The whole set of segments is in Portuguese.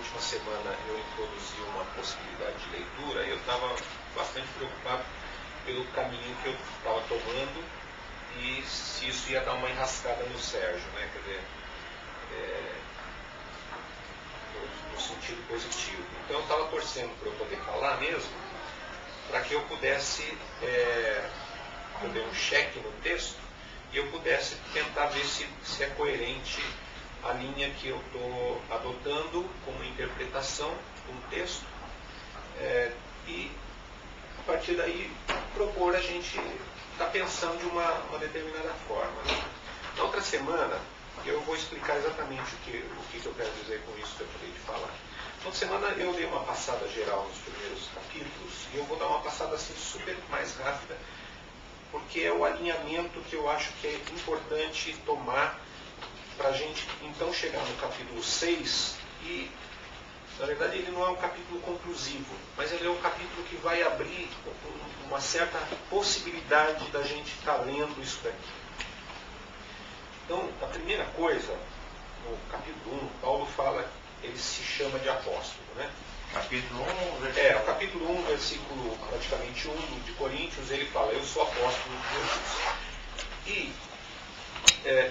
última semana eu introduzi uma possibilidade de leitura, eu estava bastante preocupado pelo caminho que eu estava tomando e se isso ia dar uma enrascada no Sérgio, né? Quer dizer, no sentido positivo. Então eu estava torcendo para eu poder falar mesmo, para que eu pudesse, eu dei um cheque no texto e eu pudesse tentar ver se é coerente a linha que eu estou adotando como interpretação do texto, e a partir daí propor a gente estar pensando de uma determinada forma. Na outra semana eu vou explicar exatamente o que eu quero dizer com isso que eu acabei de falar. Na outra semana eu dei uma passada geral nos primeiros capítulos e eu vou dar uma passada assim super mais rápida, porque é o alinhamento que eu acho que é importante tomar para a gente então chegar no capítulo 6 e, na verdade, ele não é um capítulo conclusivo, mas ele é um capítulo que vai abrir uma certa possibilidade da gente estar lendo isso daqui. Então, a primeira coisa, no capítulo 1, Paulo fala, ele se chama de apóstolo, né? Capítulo 1, versículo... o capítulo 1, versículo praticamente 1 de Coríntios, ele fala, eu sou apóstolo de Jesus. E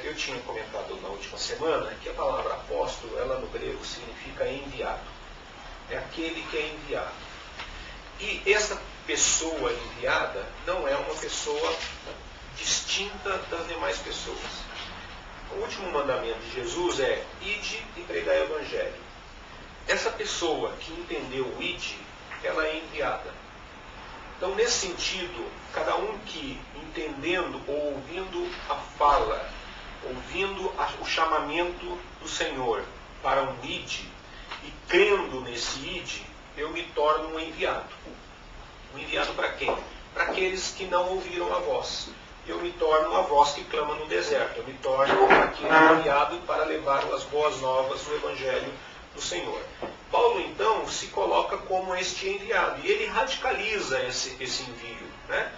eu tinha comentado na última semana que a palavra apóstolo, ela no grego significa enviado. É aquele que é enviado. E essa pessoa enviada não é uma pessoa distinta das demais pessoas. O último mandamento de Jesus é ide e pregai o evangelho. Essa pessoa que entendeu o ide, ela é enviada. Então, nesse sentido, cada um que entendendo ou ouvindo a fala, ouvindo o chamamento do Senhor para um ide e crendo nesse ide, eu me torno um enviado. Um enviado para quem? Para aqueles que não ouviram a voz. Eu me torno a voz que clama no deserto. Eu me torno aquele enviado para levar as boas novas do Evangelho do Senhor. Paulo, então, se coloca como este enviado. E ele radicaliza esse envio, né?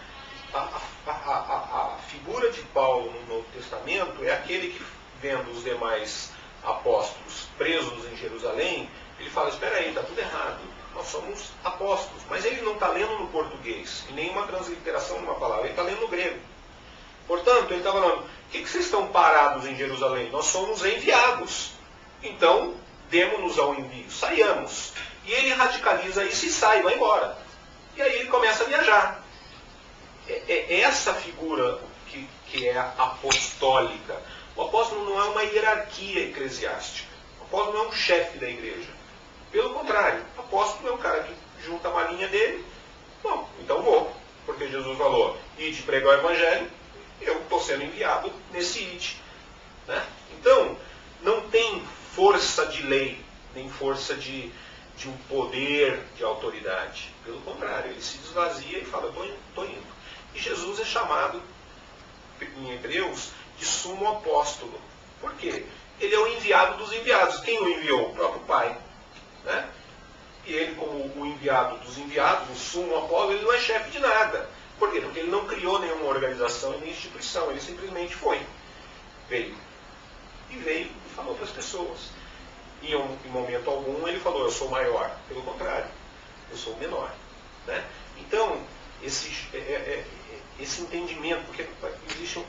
A figura de Paulo no Novo Testamento é aquele que, vendo os demais apóstolos presos em Jerusalém, ele fala, espera aí, está tudo errado, nós somos apóstolos. Mas ele não está lendo no português, e nenhuma transliteração de uma palavra, ele está lendo no grego. Portanto, ele está falando, o que vocês estão parados em Jerusalém? Nós somos enviados. Então, demos-nos ao envio, saiamos. E ele radicaliza isso e sai, vai embora. E aí ele começa a viajar. É essa figura que é apostólica. O apóstolo não é uma hierarquia eclesiástica. O apóstolo não é um chefe da igreja. Pelo contrário, o apóstolo é um cara que junta a malinha dele. Bom, então vou. Porque Jesus falou, ide pregar o evangelho, eu estou sendo enviado nesse ide. Né? Então, não tem força de lei, nem força de um poder de autoridade. Pelo contrário, ele se desvazia e fala, estou indo. E Jesus é chamado, em Hebreus, de sumo apóstolo. Por quê? Ele é o enviado dos enviados. Quem o enviou? O próprio Pai. Né? E ele, como o enviado dos enviados, o sumo apóstolo, ele não é chefe de nada. Por quê? Porque ele não criou nenhuma organização e nem instituição. Ele simplesmente foi. Veio. E veio e falou para as pessoas. Em momento algum ele falou, eu sou maior. Pelo contrário, eu sou menor. Né? Então, esse entendimento, porque existem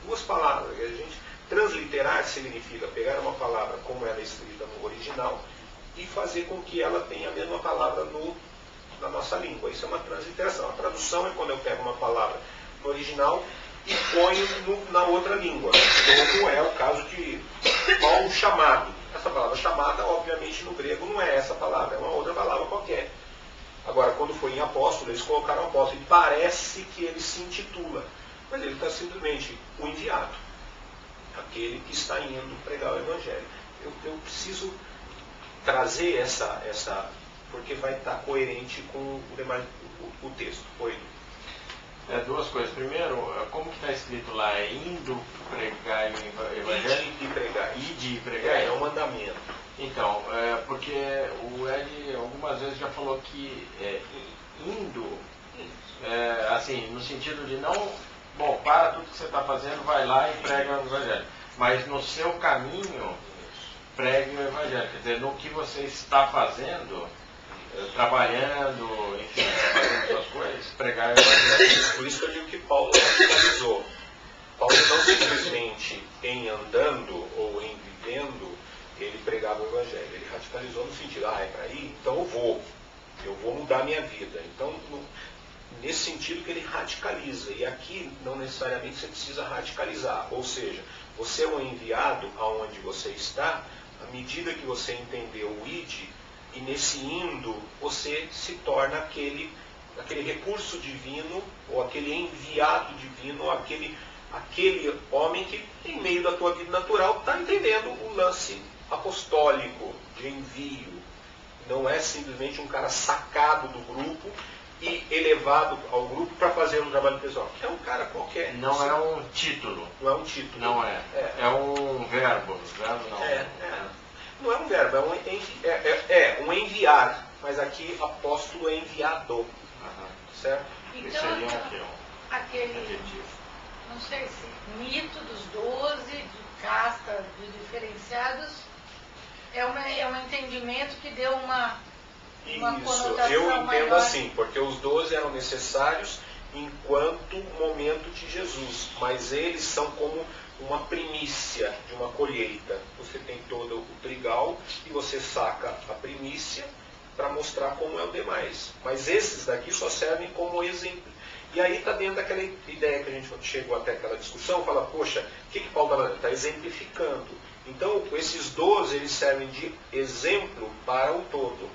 duas palavras. A gente, transliterar significa pegar uma palavra como ela é escrita no original e fazer com que ela tenha a mesma palavra na nossa língua. Isso é uma transliteração. A tradução é quando eu pego uma palavra no original e ponho na outra língua. Como é o caso de Paulo chamado. Essa palavra chamada, obviamente, no grego não é essa palavra, é uma outra palavra qualquer. Agora, quando foi em apóstolo, eles colocaram apóstolo, e parece que ele se intitula, mas ele está simplesmente o enviado, aquele que está indo pregar o evangelho. Eu preciso trazer essa porque vai estar coerente com o texto. Oi. Duas coisas. Primeiro, como que está escrito lá? É indo pregar o evangelho? Ide e pregar. Ide e pregar? É um mandamento. Então, porque o Ed algumas vezes já falou que indo, assim, no sentido de não, bom, para tudo que você está fazendo, vai lá e prega o evangelho. Mas no seu caminho, pregue o Evangelho. Quer dizer, no que você está fazendo, trabalhando, enfim, fazendo suas coisas, pregar o Evangelho. Por isso que eu digo que Paulo radicalizou. Paulo não simplesmente em andando ou em vivendo, ele pregava o Evangelho. Ele radicalizou no sentido, é para ir? Então eu vou mudar minha vida. Então, nesse sentido que ele radicaliza. E aqui, não necessariamente você precisa radicalizar. Ou seja, você é um enviado aonde você está, à medida que você entendeu o id, e nesse indo, você se torna aquele recurso divino, ou aquele enviado divino, ou aquele homem que, em meio da tua vida natural, está entendendo o lance apostólico de envio. Não é simplesmente um cara sacado do grupo e elevado ao grupo para fazer um trabalho pessoal. É um cara qualquer. Não é um título. Não é um título. Não é. É um verbo. Verbo não. Não é um verbo, é um enviar. Mas aqui apóstolo é enviado. Certo? Então, seria aquele, não sei se mito dos 12, de casta, de diferenciados, é um entendimento que deu uma conotação eu entendo maior. assim, porque os 12 eram necessários enquanto momento de Jesus, mas eles são como uma primícia de uma colheita. Você tem todo o trigal e você saca a primícia para mostrar como é o demais. Mas esses daqui só servem como exemplo. E aí está dentro daquela ideia que a gente chegou até aquela discussão, fala, poxa, o que Paulo está fazendo? Está exemplificando. Então, esses 12, eles servem de exemplo para o todo.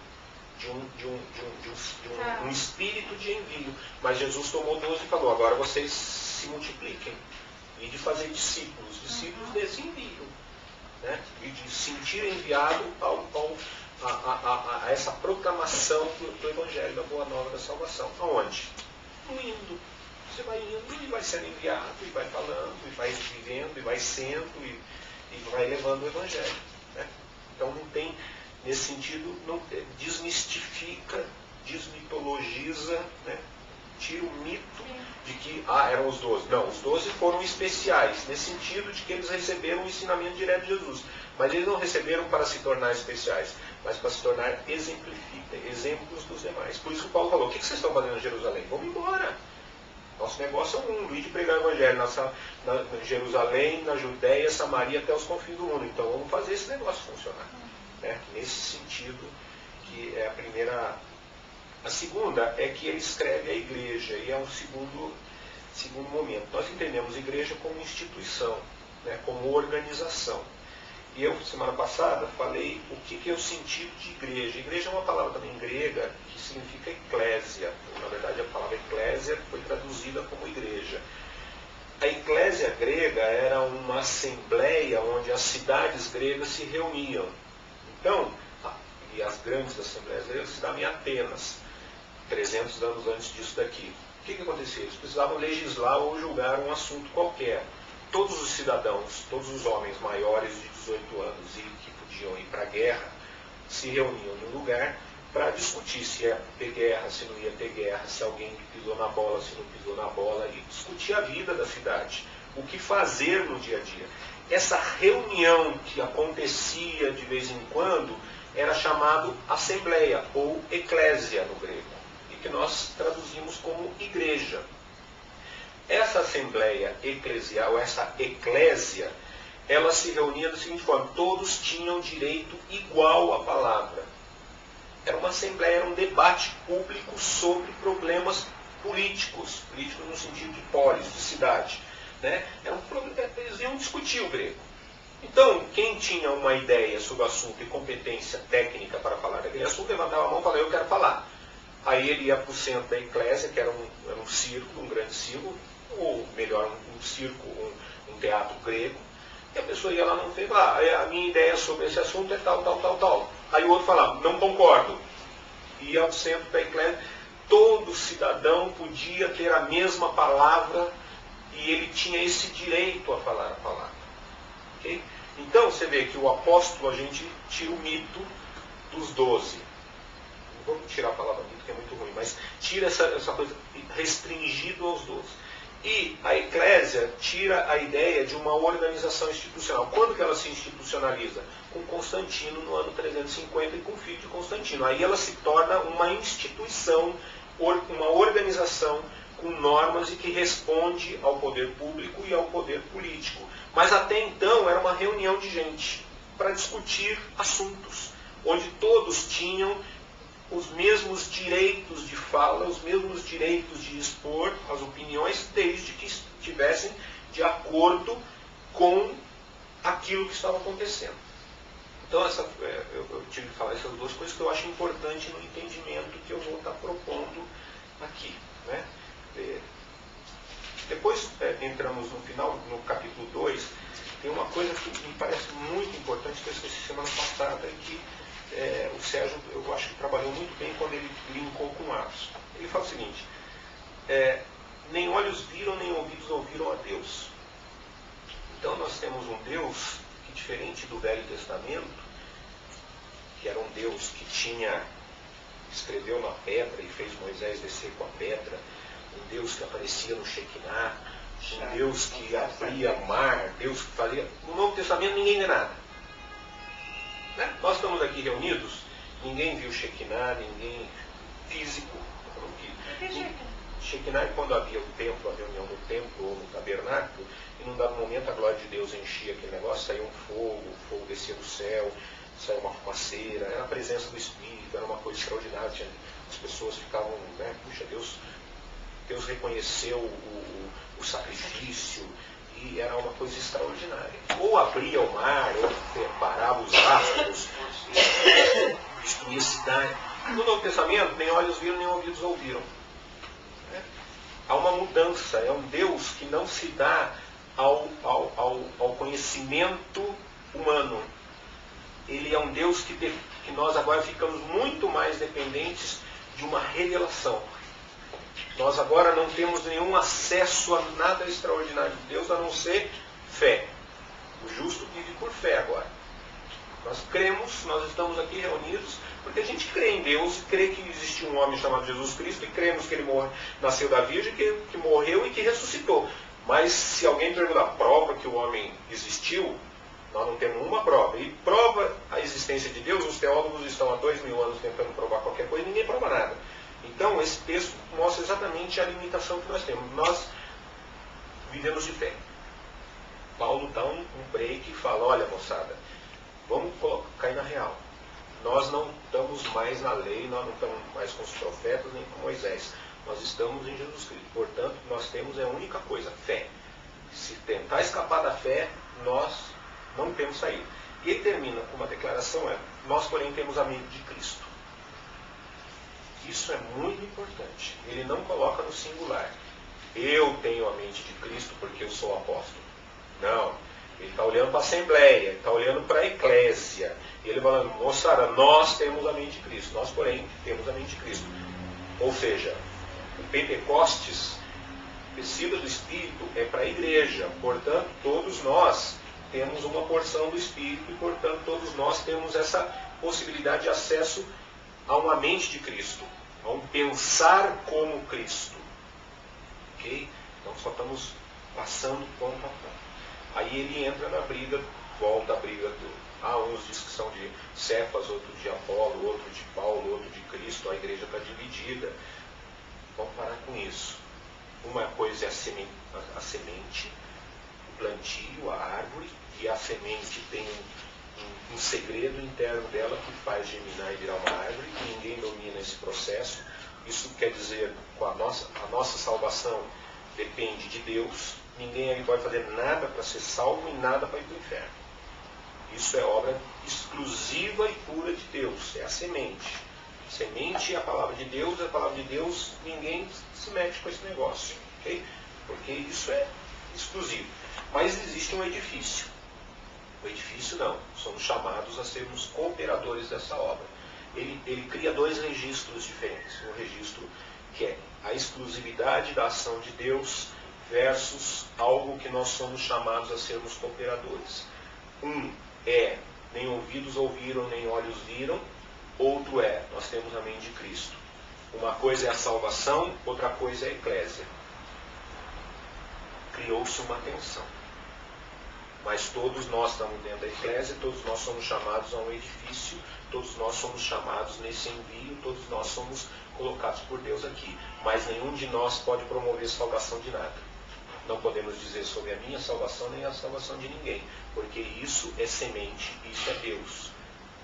De um espírito de envio. Mas Jesus tomou 12 e falou, agora vocês se multipliquem. E de fazer discípulos desse envio. Né? E de sentir enviado a essa proclamação do Evangelho, da Boa Nova da Salvação. Aonde? No indo. Você vai indo e vai sendo enviado, e vai falando, e vai vivendo, e vai sendo, e vai levando o Evangelho. Né? Então não tem, nesse sentido, não desmistifica, desmitologiza, né? Tira o mito de que eram os 12. Não, os 12 foram especiais, nesse sentido de que eles receberam o ensinamento direto de Jesus. Mas eles não receberam para se tornar especiais, mas para se tornar exemplos dos demais. Por isso que Paulo falou, o que vocês estão fazendo em Jerusalém? Vamos embora. Nosso negócio é o mundo, ir de pregar o Evangelho na Jerusalém, na Judéia, Samaria, até os confins do mundo. Então vamos fazer esse negócio funcionar. Né? Nesse sentido, que é a primeira. A segunda é que ele escreve a igreja, e é um segundo momento. Nós entendemos a igreja como instituição, né? Como organização. E eu, semana passada, falei o que é o sentido de igreja. Igreja é uma palavra também grega que significa eclésia. Na verdade, a palavra eclésia foi traduzida como igreja. A eclésia grega era uma assembleia onde as cidades gregas se reuniam. Então, e as grandes assembleias gregas se davam em Atenas, 300 anos antes disso daqui. O que acontecia? Eles precisavam legislar ou julgar um assunto qualquer. Todos os cidadãos, todos os homens maiores de 18 anos e que podiam ir para a guerra, se reuniam num lugar para discutir se ia ter guerra, se não ia ter guerra, se alguém pisou na bola, se não pisou na bola, e discutir a vida da cidade, o que fazer no dia a dia. Essa reunião que acontecia de vez em quando era chamado assembleia, ou eclésia no grego, e que nós traduzimos como igreja. Essa assembleia eclesial, essa eclésia, ela se reunia da seguinte forma, todos tinham direito igual à palavra. Era uma assembleia, era um debate público sobre problemas políticos no sentido de polis, de cidade. Né? Eles iam discutir o grego. Então, quem tinha uma ideia sobre o assunto e competência técnica para falar daquele assunto, levantava a mão e falava, eu quero falar. Aí ele ia para o centro da eclésia, que era um círculo, um grande círculo, ou melhor, um círculo, um teatro grego, e a pessoa ia lá no meio e falava, a minha ideia sobre esse assunto é tal, tal, tal, tal. Aí o outro falava, não concordo. Ia ao centro da eclésia, todo cidadão podia ter a mesma palavra e ele tinha esse direito a falar a palavra. Okay? Então você vê que o apóstolo, a gente tira o mito dos 12. Não vou tirar a palavra mito, que é muito ruim, mas tira essa coisa restringido aos 12. E a eclésia tira a ideia de uma organização institucional. Quando que ela se institucionaliza? Com Constantino no ano 350 e com o filho de Constantino. Aí ela se torna uma instituição, uma organização com normas e que responde ao poder público e ao poder político. Mas até então era uma reunião de gente para discutir assuntos, onde todos tinham os mesmos direitos de fala, os mesmos direitos de expor as opiniões, desde que estivessem de acordo com aquilo que estava acontecendo. Então, eu tive que falar essas duas coisas que eu acho importante no entendimento que eu vou estar propondo aqui. Né? Depois entramos no final, no capítulo 2, tem uma coisa que me parece muito importante, que eu esqueci semana passada, e que o Sérgio, eu acho que trabalhou muito bem quando ele linkou com Atos. Ele fala o seguinte, nem olhos viram, nem ouvidos ouviram a Deus. Então nós temos um Deus que, diferente do Velho Testamento, que era um Deus que escreveu na pedra e fez Moisés descer com a pedra, um Deus que aparecia no Shekinah, um Deus que abria o mar, Deus que fazia... No Novo Testamento ninguém vê nada. Né? Nós estamos aqui reunidos, ninguém viu Shekinah, ninguém físico. Shekinah é quando havia o templo, a reunião no templo ou no tabernáculo, e num dado momento a glória de Deus enchia aquele negócio, saía um fogo, o fogo descia do céu, saía uma fumaceira, era a presença do Espírito, era uma coisa extraordinária. As pessoas ficavam, né, puxa, Deus reconheceu o sacrifício, e era uma coisa extraordinária. Ou abria o mar, ou parava os astros, destruía a cidade. No Novo Testamento, nem olhos viram, nem ouvidos ouviram. Há uma mudança, é um Deus que não se dá ao conhecimento humano. Ele é um Deus que nós agora ficamos muito mais dependentes de uma revelação. Nós agora não temos nenhum acesso a nada extraordinário de Deus, a não ser fé. O justo vive por fé agora. Nós cremos, nós estamos aqui reunidos, porque a gente crê em Deus, e crê que existe um homem chamado Jesus Cristo, e cremos que ele nasceu da Virgem, que morreu e que ressuscitou. Mas se alguém perguntar, prova que o homem existiu, nós não temos uma prova. E prova a existência de Deus, os teólogos estão há 2000 anos tentando provar qualquer coisa, ninguém prova nada. Então, esse texto mostra exatamente a limitação que nós temos. Nós vivemos de fé. Paulo dá um break e fala, olha moçada, vamos cair na real. Nós não estamos mais na lei, nós não estamos mais com os profetas, nem com Moisés. Nós estamos em Jesus Cristo. Portanto, nós temos a única coisa, fé. Se tentar escapar da fé, nós não temos saída. E ele termina com uma declaração, nós porém temos a mente de Cristo. Isso é muito importante. Ele não coloca no singular. Eu tenho a mente de Cristo porque eu sou apóstolo. Não. Ele está olhando para a Assembleia, ele está olhando para a Eclésia. E ele fala, moçada, nós temos a mente de Cristo. Nós, porém, temos a mente de Cristo. Ou seja, o Pentecostes, descida do Espírito, é para a igreja. Portanto, todos nós temos uma porção do Espírito e, portanto, todos nós temos essa possibilidade de acesso a uma mente de Cristo, a um pensar como Cristo. Ok? Então só estamos passando ponto a ponto. Aí ele entra na briga, volta à briga do... uns diz que são de Cefas, outro de Apolo, outro de Paulo, outro de Cristo, a igreja está dividida. Vamos parar com isso. Uma coisa é a semente, o plantio, a árvore, e a semente tem um segredo interno dela que faz germinar e virar uma árvore, e ninguém domina esse processo. Isso quer dizer que a nossa salvação depende de Deus. Ninguém ali pode fazer nada para ser salvo e nada para ir para o inferno. Isso é obra exclusiva e pura de Deus. É a semente. Semente é a palavra de Deus, ninguém se mete com esse negócio. Okay? Porque isso é exclusivo. Mas existe um edifício. O edifício não. Somos chamados a sermos cooperadores dessa obra. Ele cria dois registros diferentes. Um registro que é a exclusividade da ação de Deus versus algo que nós somos chamados a sermos cooperadores. Um é, nem ouvidos ouviram, nem olhos viram. Outro é, nós temos a mente de Cristo. Uma coisa é a salvação, outra coisa é a eclésia. criou-se uma tensão. Mas todos nós estamos dentro da eclésia, todos nós somos chamados a um edifício, todos nós somos chamados nesse envio, todos nós somos colocados por Deus aqui. Mas nenhum de nós pode promover salvação de nada. Não podemos dizer sobre a minha salvação nem a salvação de ninguém, porque isso é semente, isso é Deus.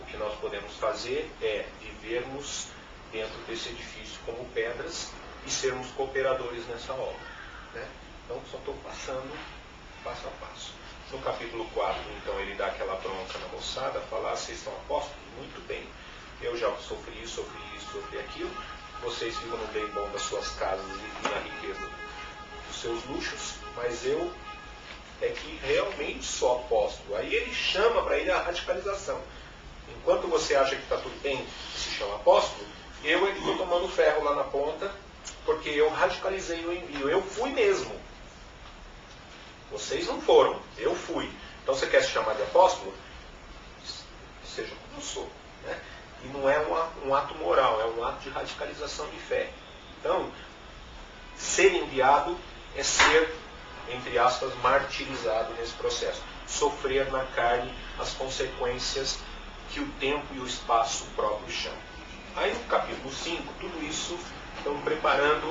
O que nós podemos fazer é vivermos dentro desse edifício como pedras e sermos cooperadores nessa obra, né? Então, só estou passando passo a passo. No capítulo 4, então, ele dá aquela bronca na moçada, fala: vocês são apóstolos? Muito bem. Eu já sofri isso, sofri aquilo. Vocês ficam no bem bom das suas casas e na riqueza dos seus luxos, mas eu é que realmente sou apóstolo. Aí ele chama para ele a radicalização. Enquanto você acha que está tudo bem, se chama apóstolo, eu é que estou tomando ferro lá na ponta, porque eu radicalizei o envio. Eu fui mesmo. Vocês não foram, eu fui. Então você quer se chamar de apóstolo? Seja como eu sou, né? E não é um ato moral, é um ato de radicalização de fé. Então, ser enviado é ser, entre aspas, martirizado nesse processo. Sofrer na carne as consequências que o tempo e o espaço próprio chamam. Aí no capítulo 5, tudo isso estão preparando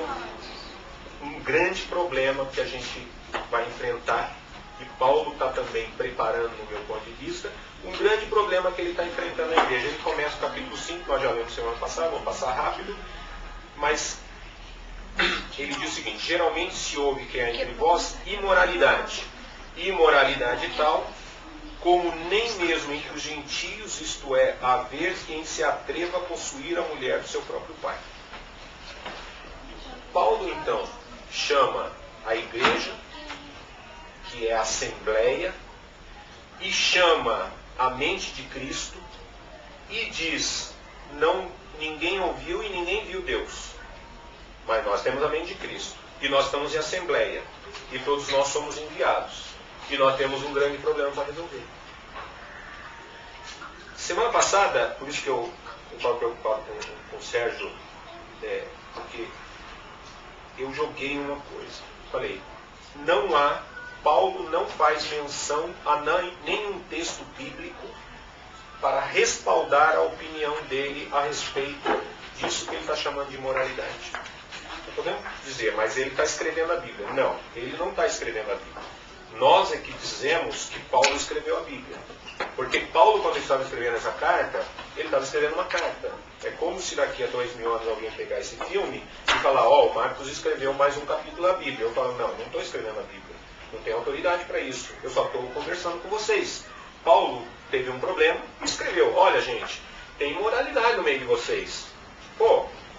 um grande problema que a gente vai enfrentar, e Paulo está também preparando, no meu ponto de vista, um grande problema que ele está enfrentando na igreja. Ele começa o capítulo 5, nós já lemos semana passada, vou passar rápido, mas ele diz o seguinte: geralmente se ouve que há entre vós imoralidade. Imoralidade tal, como nem mesmo entre os gentios, isto é, haver quem se atreva a possuir a mulher do seu próprio pai. Paulo, então, chama a igreja, que é a assembleia, e chama a mente de Cristo, e diz: ninguém ouviu e ninguém viu Deus, mas nós temos a mente de Cristo, e nós estamos em assembleia, e todos nós somos enviados, e nós temos um grande problema para resolver. Semana passada, por isso que eu estava preocupado com o Sérgio, porque eu joguei uma coisa. Falei: Paulo não faz menção a nenhum texto bíblico para respaldar a opinião dele a respeito disso que ele está chamando de moralidade. Podemos dizer, mas ele está escrevendo a Bíblia. Não, ele não está escrevendo a Bíblia. Nós é que dizemos que Paulo escreveu a Bíblia. Porque Paulo, quando ele estava escrevendo essa carta, ele estava escrevendo uma carta. É como se daqui a 2000 anos alguém pegar esse filme e falar: o Marcos escreveu mais um capítulo da Bíblia. Eu falo: não estou escrevendo a Bíblia. Não tenho autoridade para isso. Eu só estou conversando com vocês. Paulo teve um problema e escreveu: olha, gente, tem imoralidade no meio de vocês.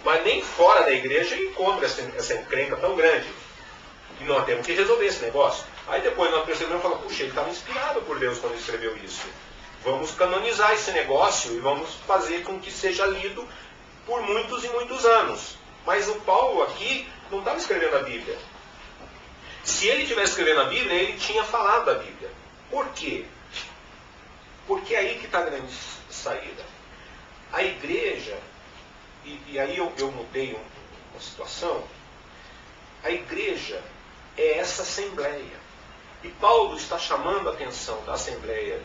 Mas nem fora da igreja encontra essa encrenca tão grande. E nós temos que resolver esse negócio. Aí depois nós percebemos e falamos: puxa, ele estava inspirado por Deus quando escreveu isso. Vamos canonizar esse negócio e vamos fazer com que seja lido por muitos e muitos anos. Mas o Paulo aqui não estava escrevendo a Bíblia. Se ele estivesse escrevendo a Bíblia, ele tinha falado da Bíblia. Por quê? Porque é aí que está a grande saída. A igreja, e aí eu mudei uma situação, a igreja é essa assembleia. E Paulo está chamando a atenção da assembleia,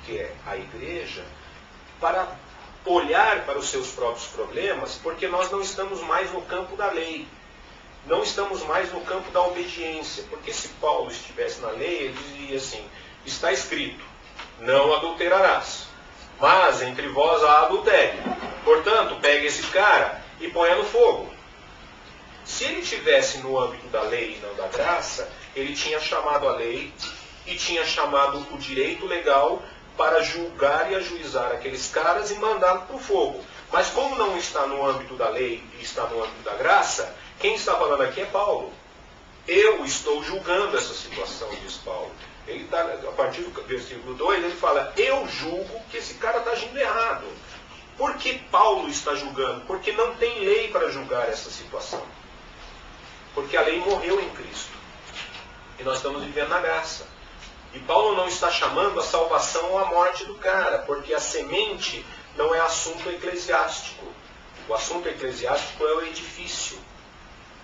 que é a igreja, para olhar para os seus próprios problemas, porque nós não estamos mais no campo da lei. Não estamos mais no campo da obediência. Porque se Paulo estivesse na lei, ele diria assim: está escrito, não adulterarás, mas entre vós há adultério. Portanto, pegue esse cara e ponha no fogo. Se ele estivesse no âmbito da lei e não da graça, ele tinha chamado a lei e tinha chamado o direito legal para julgar e ajuizar aqueles caras e mandá-los para o fogo. Mas como não está no âmbito da lei e está no âmbito da graça, quem está falando aqui é Paulo. Eu estou julgando essa situação, diz Paulo. Ele está, a partir do versículo 2, ele fala: eu julgo que esse cara está agindo errado. Por que Paulo está julgando? Porque não tem lei para julgar essa situação. Porque a lei morreu em Cristo. E nós estamos vivendo na graça. E Paulo não está chamando a salvação ou a morte do cara, porque a semente não é assunto eclesiástico. O assunto eclesiástico é o edifício,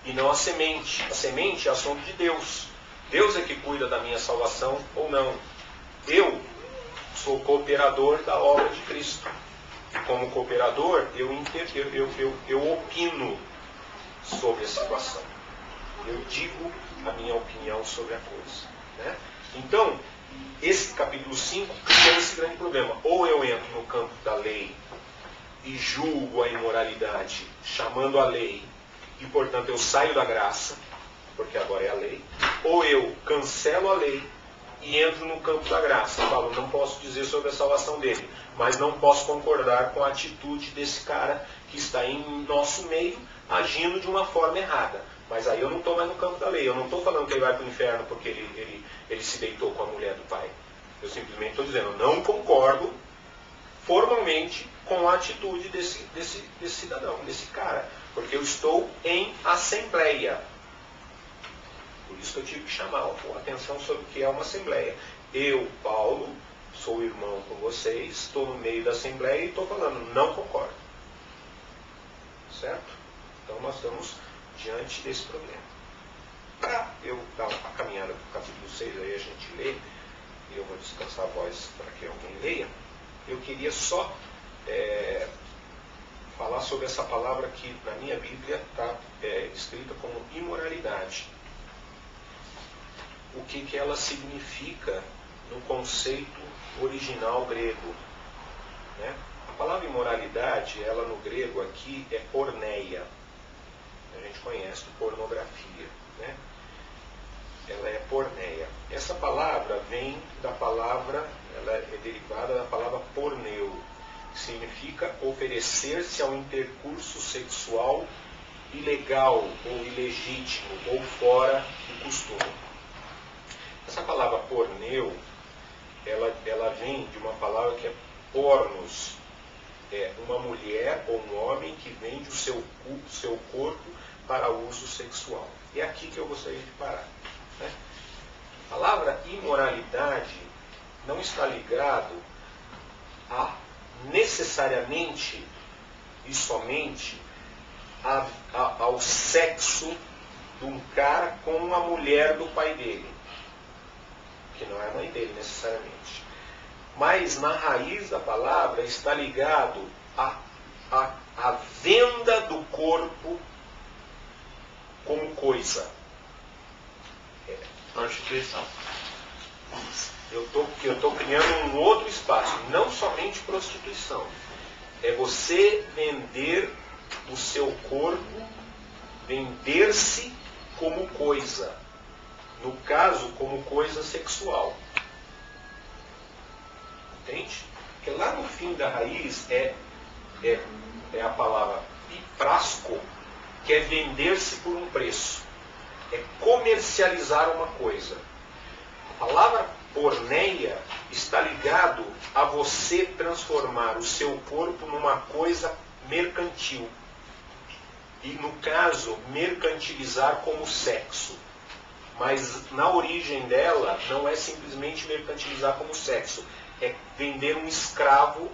e não a semente. A semente é assunto de Deus. Deus é que cuida da minha salvação ou não. Eu sou cooperador da obra de Cristo. E como cooperador, eu opino sobre a situação. Eu digo a minha opinião sobre a coisa. Né? Então, esse capítulo 5 tem esse grande problema. Ou eu entro no campo da lei e julgo a imoralidade, chamando a lei, e portanto eu saio da graça, porque agora é a lei. Ou eu cancelo a lei e entro no campo da graça. Eu falo, não posso dizer sobre a salvação dele, mas não posso concordar com a atitude desse cara que está em nosso meio, agindo de uma forma errada. Mas aí eu não estou mais no campo da lei. Eu não estou falando que ele vai para o inferno porque ele se deitou com a mulher do pai. Eu simplesmente estou dizendo, não concordo formalmente com a atitude desse cidadão, desse cara. Porque eu estou em assembleia. Por isso que eu tive que chamar a atenção sobre o que é uma assembleia. Eu, Paulo, sou irmão com vocês, estou no meio da assembleia e estou falando, não concordo. Certo? Então nós estamos diante desse problema. Para eu dar uma caminhada para o capítulo 6, aí a gente lê, e eu vou descansar a voz para que alguém leia, eu queria só falar sobre essa palavra que na minha Bíblia está escrita como imoralidade. O que ela significa no conceito original grego. Né? A palavra imoralidade, ela no grego aqui é porneia. A gente conhece pornografia. Né? Ela é porneia. Essa palavra vem da palavra, ela é derivada da palavra porneu, que significa oferecer-se ao intercurso sexual ilegal ou ilegítimo ou fora do costume. Essa palavra porneu, ela vem de uma palavra que é pornos. É uma mulher ou um homem que vende o seu corpo para uso sexual. É aqui que eu gostaria de parar. Né? A palavra imoralidade não está ligado a necessariamente e somente ao sexo de um cara com uma mulher do pai dele, que não é a mãe dele necessariamente. Mas na raiz da palavra está ligado à venda do corpo como coisa. Prostituição. Eu estou criando um outro espaço, não somente prostituição. É você vender o seu corpo, vender-se como coisa. No caso, como coisa sexual. Entende? Porque lá no fim da raiz é a palavra piprasco, que é vender-se por um preço. É comercializar uma coisa. A palavra porneia está ligado a você transformar o seu corpo numa coisa mercantil. E no caso, mercantilizar como sexo. Mas na origem dela, não é simplesmente mercantilizar como sexo. É vender um escravo,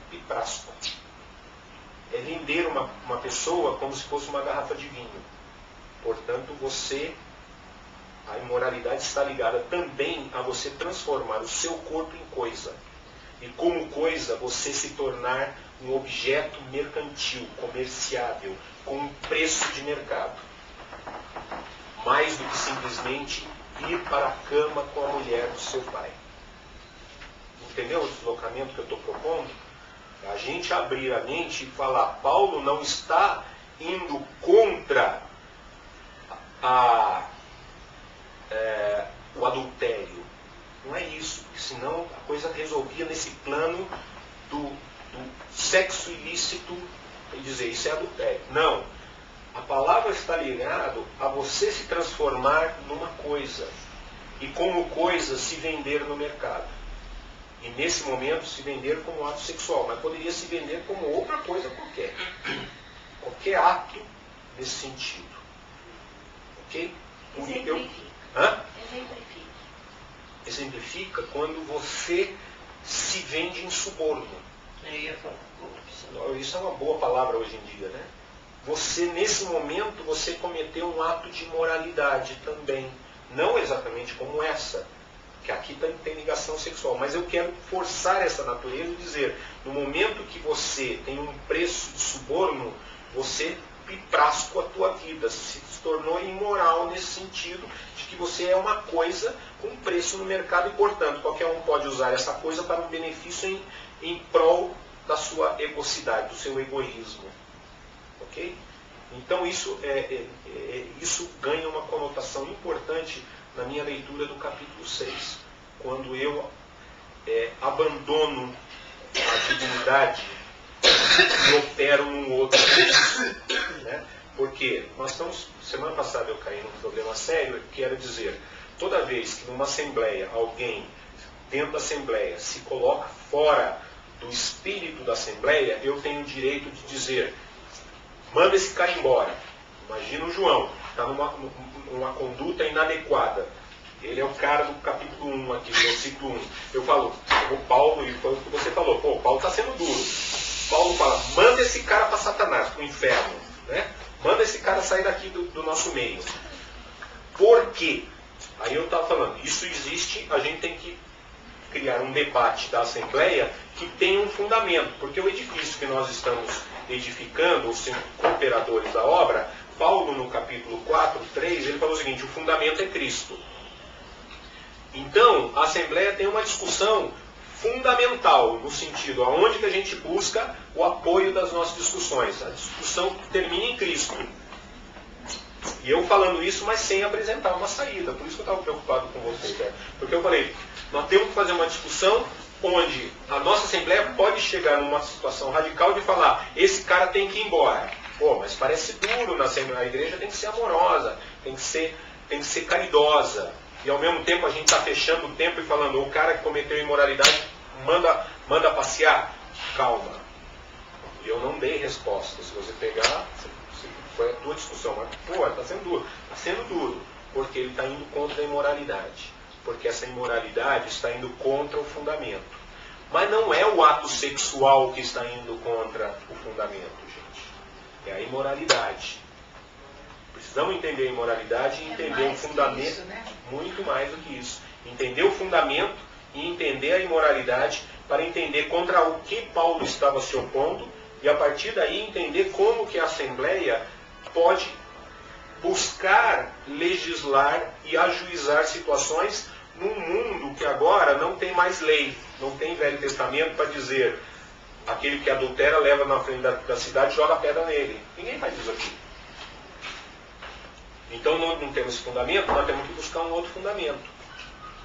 piprasco. É vender uma pessoa como se fosse uma garrafa de vinho. Portanto, a imoralidade está ligada também a você transformar o seu corpo em coisa. E como coisa, você se tornar um objeto mercantil, comerciável, com um preço de mercado. Mais do que simplesmente ir para a cama com a mulher do seu pai. Entendeu o deslocamento que eu estou propondo? A gente abrir a mente e falar, Paulo não está indo contra o adultério. Não é isso, porque senão a coisa resolvia nesse plano do sexo ilícito e dizer, isso é adultério. Não. A palavra está ligada a você se transformar numa coisa. E como coisa se vender no mercado. E nesse momento se vender como ato sexual. Mas poderia se vender como outra coisa qualquer. Qualquer ato nesse sentido. Ok? Exemplifica quando você se vende em suborno. Isso é uma boa palavra hoje em dia, né? Você, nesse momento, você cometeu um ato de imoralidade também. Não exatamente como essa, que aqui tem ligação sexual, mas eu quero forçar essa natureza e dizer, no momento que você tem um preço de suborno, você piprasco a tua vida, se tornou imoral nesse sentido de que você é uma coisa com preço no mercado e, portanto, qualquer um pode usar essa coisa para um benefício em prol da sua egocidade, do seu egoísmo. Ok? Então isso ganha uma conotação importante na minha leitura do capítulo 6, quando eu abandono a divindade e opero num outro sentido, né? Porque nós estamos, semana passada eu caí num problema sério, que era dizer, toda vez que numa assembleia, alguém dentro da assembleia se coloca fora do espírito da assembleia, eu tenho o direito de dizer, manda esse cara embora. Imagina o João, está numa conduta inadequada. Ele é o cara do capítulo 1 aqui, do versículo 1. Eu falo, o Paulo, e foi o que você falou, pô, o Paulo está sendo duro. Paulo fala, manda esse cara para Satanás, para o inferno. Né? Manda esse cara sair daqui do nosso meio. Por quê? Aí eu estava falando, isso existe, a gente tem que criar um debate da Assembleia que tenha um fundamento. Porque o edifício que nós estamos edificando, ou sendo cooperadores da obra, Paulo no capítulo 4, 3, ele falou o seguinte, o fundamento é Cristo. Então, a Assembleia tem uma discussão fundamental, no sentido aonde que a gente busca o apoio das nossas discussões. A discussão termina em Cristo. E eu falando isso, mas sem apresentar uma saída. Por isso que eu estava preocupado com vocês. Né? Porque eu falei, nós temos que fazer uma discussão onde a nossa Assembleia pode chegar numa situação radical de falar, esse cara tem que ir embora. Pô, mas parece duro na Assembleia. A igreja tem que ser amorosa, tem que ser caridosa. E ao mesmo tempo a gente está fechando o tempo e falando, o cara que cometeu imoralidade, manda passear. Calma. E eu não dei resposta. Se você pegar, foi a tua discussão. Mas, pô, está sendo duro. Está sendo duro, porque ele está indo contra a imoralidade. Porque essa imoralidade está indo contra o fundamento. Mas não é o ato sexual que está indo contra o fundamento, gente. É a imoralidade. Precisamos entender a imoralidade e entender o fundamento. Isso, né? Muito mais do que isso. Entender o fundamento e entender a imoralidade para entender contra o que Paulo estava se opondo e a partir daí entender como que a Assembleia pode buscar legislar e ajuizar situações num mundo que agora não tem mais lei, não tem Velho Testamento para dizer aquele que adultera leva na frente da cidade e joga pedra nele. Ninguém faz isso aqui. Então nós não temos esse fundamento, nós temos que buscar um outro fundamento.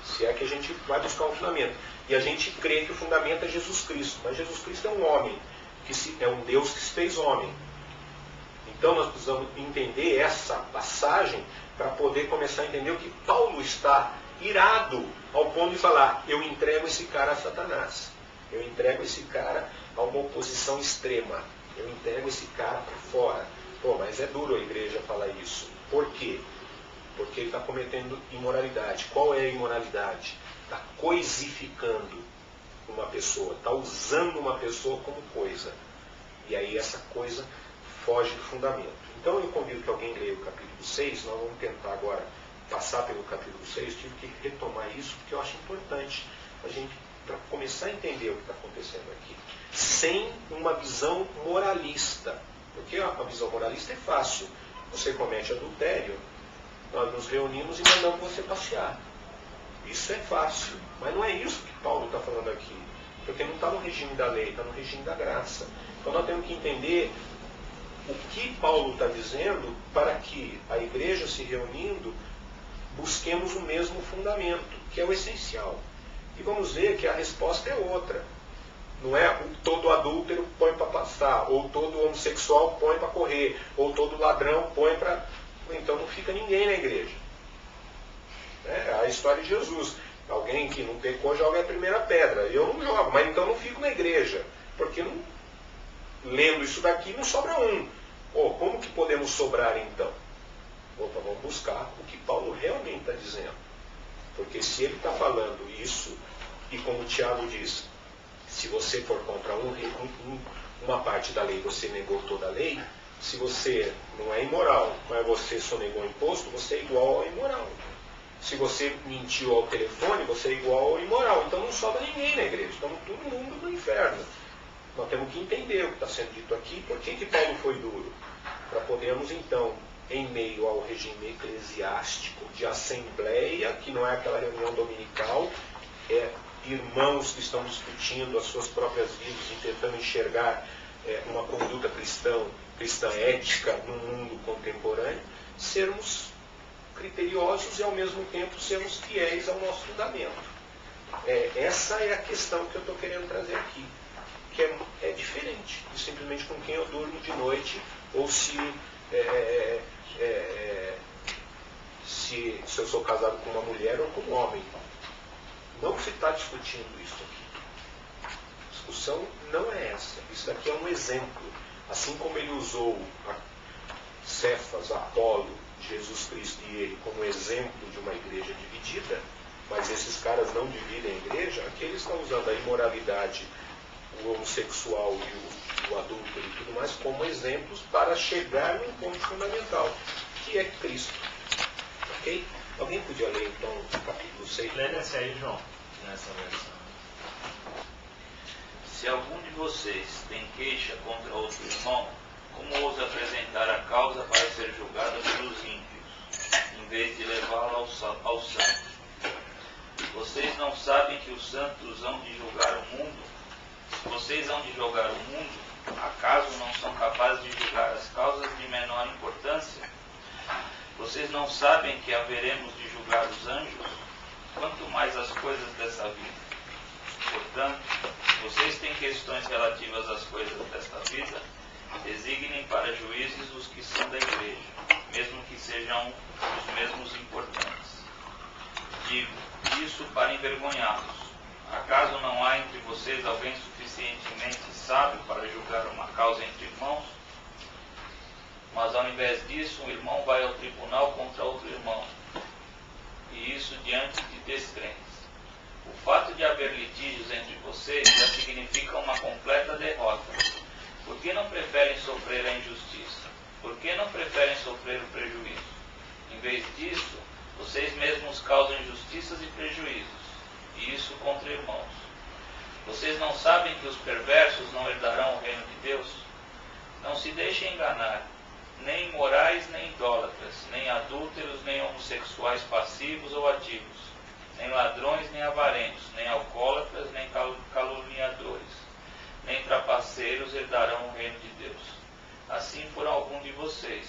Se é que a gente vai buscar um fundamento. E a gente crê que o fundamento é Jesus Cristo. Mas Jesus Cristo é um homem, é um Deus que se fez homem. Então nós precisamos entender essa passagem para poder começar a entender o que Paulo está irado ao ponto de falar, eu entrego esse cara a Satanás. Eu entrego esse cara a uma oposição extrema. Eu entrego esse cara para fora. Pô, mas é duro a igreja falar isso. Por quê? Porque ele está cometendo imoralidade. Qual é a imoralidade? Está coisificando uma pessoa, está usando uma pessoa como coisa. E aí essa coisa foge do fundamento. Então eu convido que alguém leia o capítulo 6, nós vamos tentar agora passar pelo capítulo 6, tive que retomar isso, porque eu acho importante a gente, para começar a entender o que está acontecendo aqui, sem uma visão moralista. Porque a visão moralista é fácil. Você comete adultério, nós nos reunimos e mandamos você passear. Isso é fácil. Mas não é isso que Paulo está falando aqui. Porque não está no regime da lei, está no regime da graça. Então nós temos que entender o que Paulo está dizendo para que a igreja se reunindo busquemos o mesmo fundamento, que é o essencial. E vamos ver que a resposta é outra. Não é todo adúltero põe para pastar, ou todo homossexual põe para correr, ou todo ladrão põe para... Então não fica ninguém na igreja. É a história de Jesus. Alguém que não pecou joga a primeira pedra. Eu não jogo, mas então não fico na igreja. Porque não... lendo isso daqui não sobra um. Como que podemos sobrar então? Opa, vamos buscar o que Paulo realmente está dizendo. Porque se ele está falando isso, e como o Tiago diz, se você for contra uma parte da lei, você negou toda a lei. Se você não é imoral, mas você sonegou o imposto, você é igual ao imoral. Se você mentiu ao telefone, você é igual ao imoral. Então não sobra ninguém na igreja. Estamos todo mundo no inferno. Nós temos que entender o que está sendo dito aqui. Por que Paulo foi duro? Para podermos, então, em meio ao regime eclesiástico de assembleia, que não é aquela reunião dominical, é irmãos que estão discutindo as suas próprias vidas e tentando enxergar uma conduta cristã ética no mundo contemporâneo, sermos criteriosos e ao mesmo tempo sermos fiéis ao nosso fundamento. Essa é a questão que eu estou querendo trazer aqui, que é diferente de simplesmente com quem eu durmo de noite, ou se eu sou casado com uma mulher ou com um homem. Não se está discutindo isso aqui. A discussão não é essa. Isso daqui é um exemplo. Assim como ele usou Cefas, Apolo, Jesus Cristo e ele como exemplo de uma igreja dividida, mas esses caras não dividem a igreja, aqui eles estão usando a imoralidade, o homossexual e o adúltero e tudo mais como exemplos para chegar num ponto fundamental, que é Cristo. Ok? Alguém podia ler então o capítulo 6? Lê esse aí, João, nessa versão. Se algum de vocês tem queixa contra outro irmão, como ousa apresentar a causa para ser julgada pelos ímpios, em vez de levá-la ao santo? Vocês não sabem que os santos hão de julgar o mundo? Se vocês hão de julgar o mundo, acaso não são capazes de julgar as causas de menor importância? Vocês não sabem que haveremos de julgar os anjos? Quanto mais as coisas dessa vida. Portanto, se vocês têm questões relativas às coisas desta vida, designem para juízes os que são da igreja, mesmo que sejam os mesmos importantes. Digo isso para envergonhá-los. Acaso não há entre vocês alguém suficientemente sábio para julgar uma causa entre irmãos? Mas ao invés disso, um irmão vai ao tribunal contra outro irmão, e isso diante de descrentes. O fato de haver litígios entre vocês já significa uma completa derrota. Por que não preferem sofrer a injustiça? Por que não preferem sofrer o prejuízo? Em vez disso, vocês mesmos causam injustiças e prejuízos, e isso contra irmãos. Vocês não sabem que os perversos não herdarão o reino de Deus? Não se deixem enganar. Nem imorais, nem idólatras, nem adúlteros, nem homossexuais passivos ou ativos, nem ladrões, nem avarentos, nem alcoólatras, nem caluniadores, nem trapaceiros herdarão o reino de Deus. Assim foram alguns de vocês,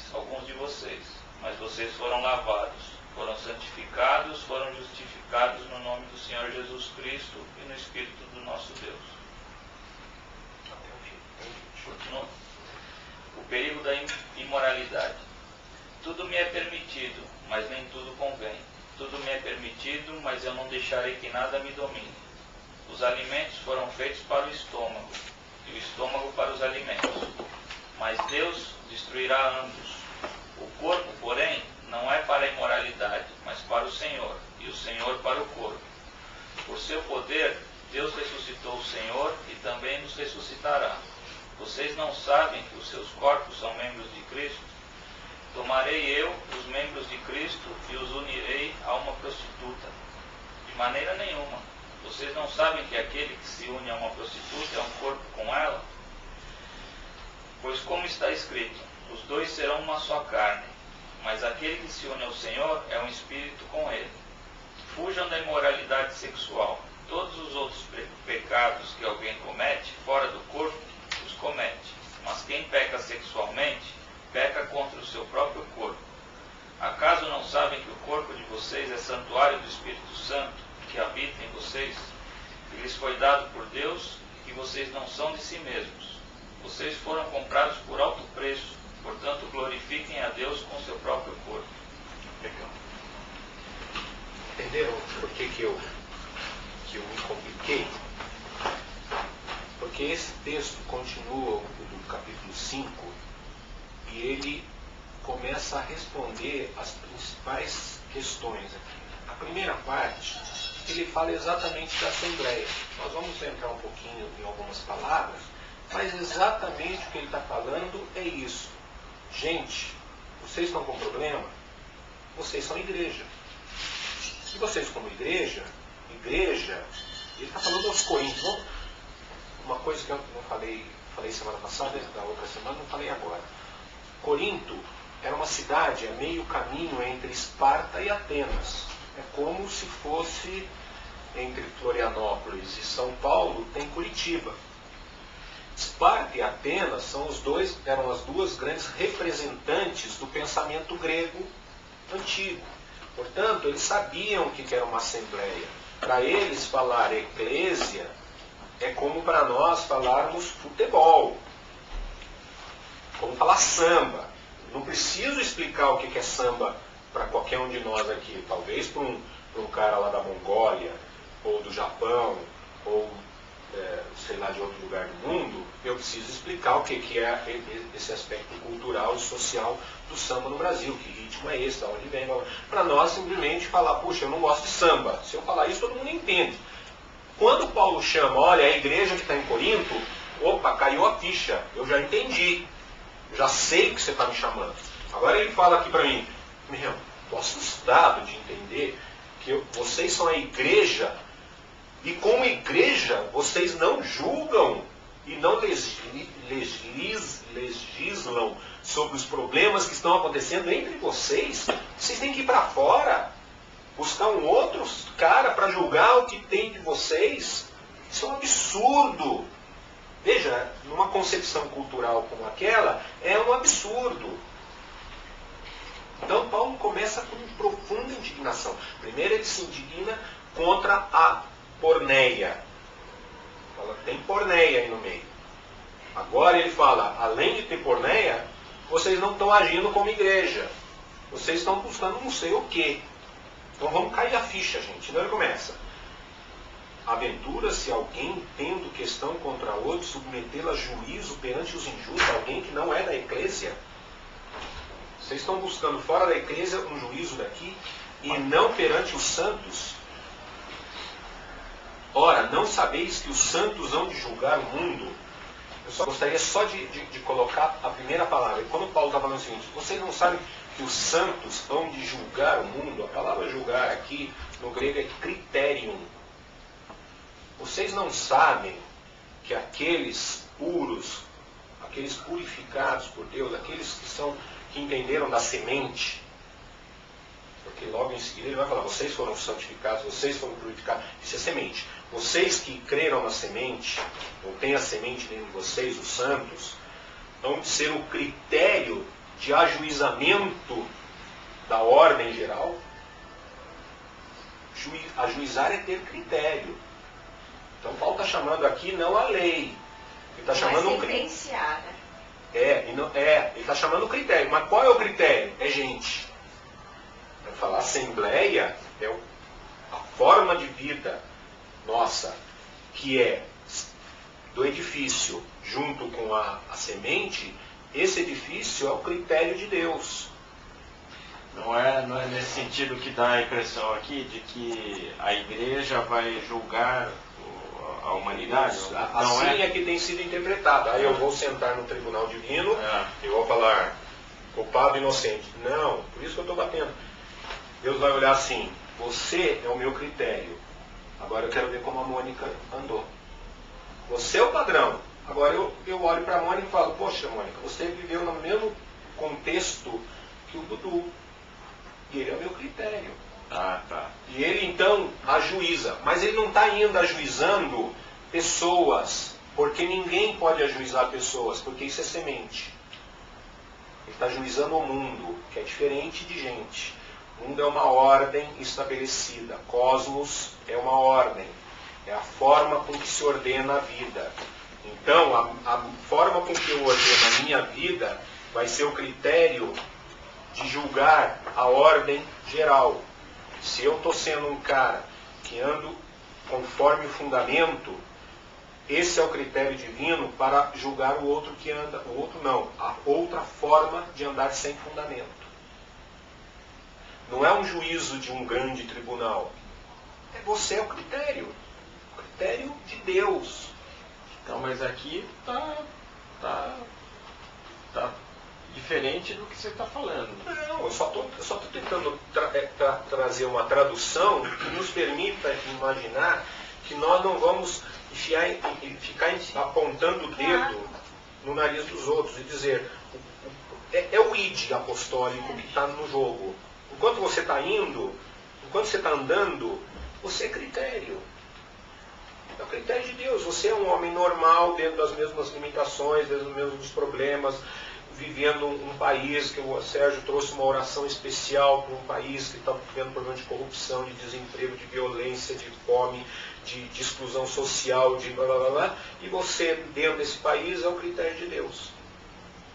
mas vocês foram lavados, foram santificados, foram justificados no nome do Senhor Jesus Cristo e no Espírito do nosso Deus. Continua. O perigo da imoralidade. Tudo me é permitido, mas nem tudo convém. Tudo me é permitido, mas eu não deixarei que nada me domine. Os alimentos foram feitos para o estômago, e o estômago para os alimentos. Mas Deus destruirá ambos. O corpo, porém, não é para a imoralidade, mas para o Senhor, e o Senhor para o corpo. Por seu poder, Deus ressuscitou o Senhor e também nos ressuscitará. Vocês não sabem que os seus corpos são membros de Cristo? Tomarei eu os membros de Cristo e os unirei a uma prostituta? De maneira nenhuma. Vocês não sabem que aquele que se une a uma prostituta é um corpo com ela? Pois como está escrito, os dois serão uma só carne, mas aquele que se une ao Senhor é um espírito com ele. Fujam da imoralidade sexual. Todos os outros pecados que alguém comete fora do corpo, os comete. Mas quem peca sexualmente, peca contra o seu próprio corpo. Acaso não sabem que o corpo de vocês é santuário do Espírito Santo, que habita em vocês, que lhes foi dado por Deus e que vocês não são de si mesmos? Vocês foram comprados por alto preço, portanto glorifiquem a Deus com seu próprio corpo. Legal. Entenderam por que eu me compliquei? Porque esse texto continua do capítulo 5 e ele começa a responder as principais questões aqui. A primeira parte, ele fala exatamente da Assembleia. Nós vamos entrar um pouquinho em algumas palavras, mas exatamente o que ele está falando é isso. Gente, vocês estão com problema? Vocês são igreja. E vocês como igreja, ele está falando aos Coríntios. Uma coisa que eu não falei semana passada, da outra semana, não falei agora. Corinto era uma cidade a meio caminho entre Esparta e Atenas. É como se fosse entre Florianópolis e São Paulo, tem Curitiba. Esparta e Atenas eram as duas grandes representantes do pensamento grego antigo. Portanto, eles sabiam o que era uma assembleia. Para eles, falar eclésia é como para nós falarmos futebol, como falar samba. Não preciso explicar o que é samba para qualquer um de nós aqui. Talvez para um cara lá da Mongólia, ou do Japão, ou sei lá, de outro lugar do mundo, eu preciso explicar o que é esse aspecto cultural e social do samba no Brasil, que ritmo é esse, da onde vem. Para nós simplesmente falar, puxa, eu não gosto de samba. Se eu falar isso, todo mundo entende. Quando Paulo chama, olha, a igreja que está em Corinto, opa, caiu a ficha, eu já entendi, já sei que você está me chamando. Agora ele fala aqui para mim, estou assustado de entender que vocês são a igreja, e como igreja, vocês não julgam e não legislam sobre os problemas que estão acontecendo entre vocês. Vocês têm que ir para fora, buscar um outro cara para julgar o que tem de vocês. Isso é um absurdo. Veja, numa concepção cultural como aquela, é um absurdo. Então Paulo começa com profunda indignação. Primeiro ele se indigna contra a porneia. Tem porneia aí no meio. Agora ele fala, além de ter porneia, vocês não estão agindo como igreja. Vocês estão buscando não sei o quê. Então vamos cair a ficha, gente. Então ele começa. Aventura-se alguém, tendo questão contra outro, submetê-la a juízo perante os injustos, alguém que não é da eclésia? Vocês estão buscando fora da eclésia um juízo daqui, e não perante os santos? Ora, não sabeis que os santos hão de julgar o mundo? Eu só gostaria de colocar a primeira palavra. Quando Paulo está falando o seguinte, vocês não sabem que os santos hão de julgar o mundo? A palavra julgar aqui no grego é criterium. Vocês não sabem que aqueles puros, aqueles purificados por Deus, aqueles que entenderam da semente, porque logo em seguida ele vai falar, vocês foram santificados, vocês foram purificados, isso é semente. Vocês que creram na semente, ou têm a semente dentro de vocês, os santos, vão ser o critério de ajuizamento da ordem geral. Ajuizar é ter critério. Então Paulo está chamando aqui não a lei. Ele está chamando um critério. Ele está chamando o critério. Mas qual é o critério? É gente. Vai falar assembleia é a forma de vida nossa, que é do edifício junto com a semente. Esse edifício é o critério de Deus. Não é nesse sentido que dá a impressão aqui de que a igreja vai julgar a humanidade? Assim é que tem sido interpretado. Aí eu vou sentar no tribunal divino e vou falar culpado, inocente. Não, por isso que eu estou batendo. Deus vai olhar assim, você é o meu critério. Agora eu quero ver como a Mônica andou. Você é o padrão. Agora eu olho para a Mônica e falo, poxa Mônica, você viveu no mesmo contexto que o Dudu. E ele é o meu critério. Tá. E ele então ajuiza. Mas ele não está ainda ajuizando pessoas, porque ninguém pode ajuizar pessoas, porque isso é semente. Ele está ajuizando o mundo, que é diferente de gente. O mundo é uma ordem estabelecida. Cosmos é uma ordem. É a forma com que se ordena a vida. Então, a forma com que eu ordeno a minha vida vai ser o critério de julgar a ordem geral. Se eu estou sendo um cara que ando conforme o fundamento, esse é o critério divino para julgar o outro que anda. O outro não. A outra forma de andar sem fundamento. Não é um juízo de um grande tribunal. Você é o critério. O critério de Deus. Então, mas aqui tá diferente do que você está falando. Não, eu só estou tentando trazer uma tradução que nos permita imaginar que nós não vamos ficar apontando o dedo no nariz dos outros e dizer é o id apostólico que está no jogo. Enquanto você está indo, enquanto você está andando, você é critério. É o critério de Deus. Você é um homem normal, dentro das mesmas limitações, dentro dos mesmos problemas, vivendo um país que o Sérgio trouxe uma oração especial para um país que está vivendo problema de corrupção, de desemprego, de violência, de fome, de exclusão social, de blá blá blá blá. E você, dentro desse país, é o critério de Deus.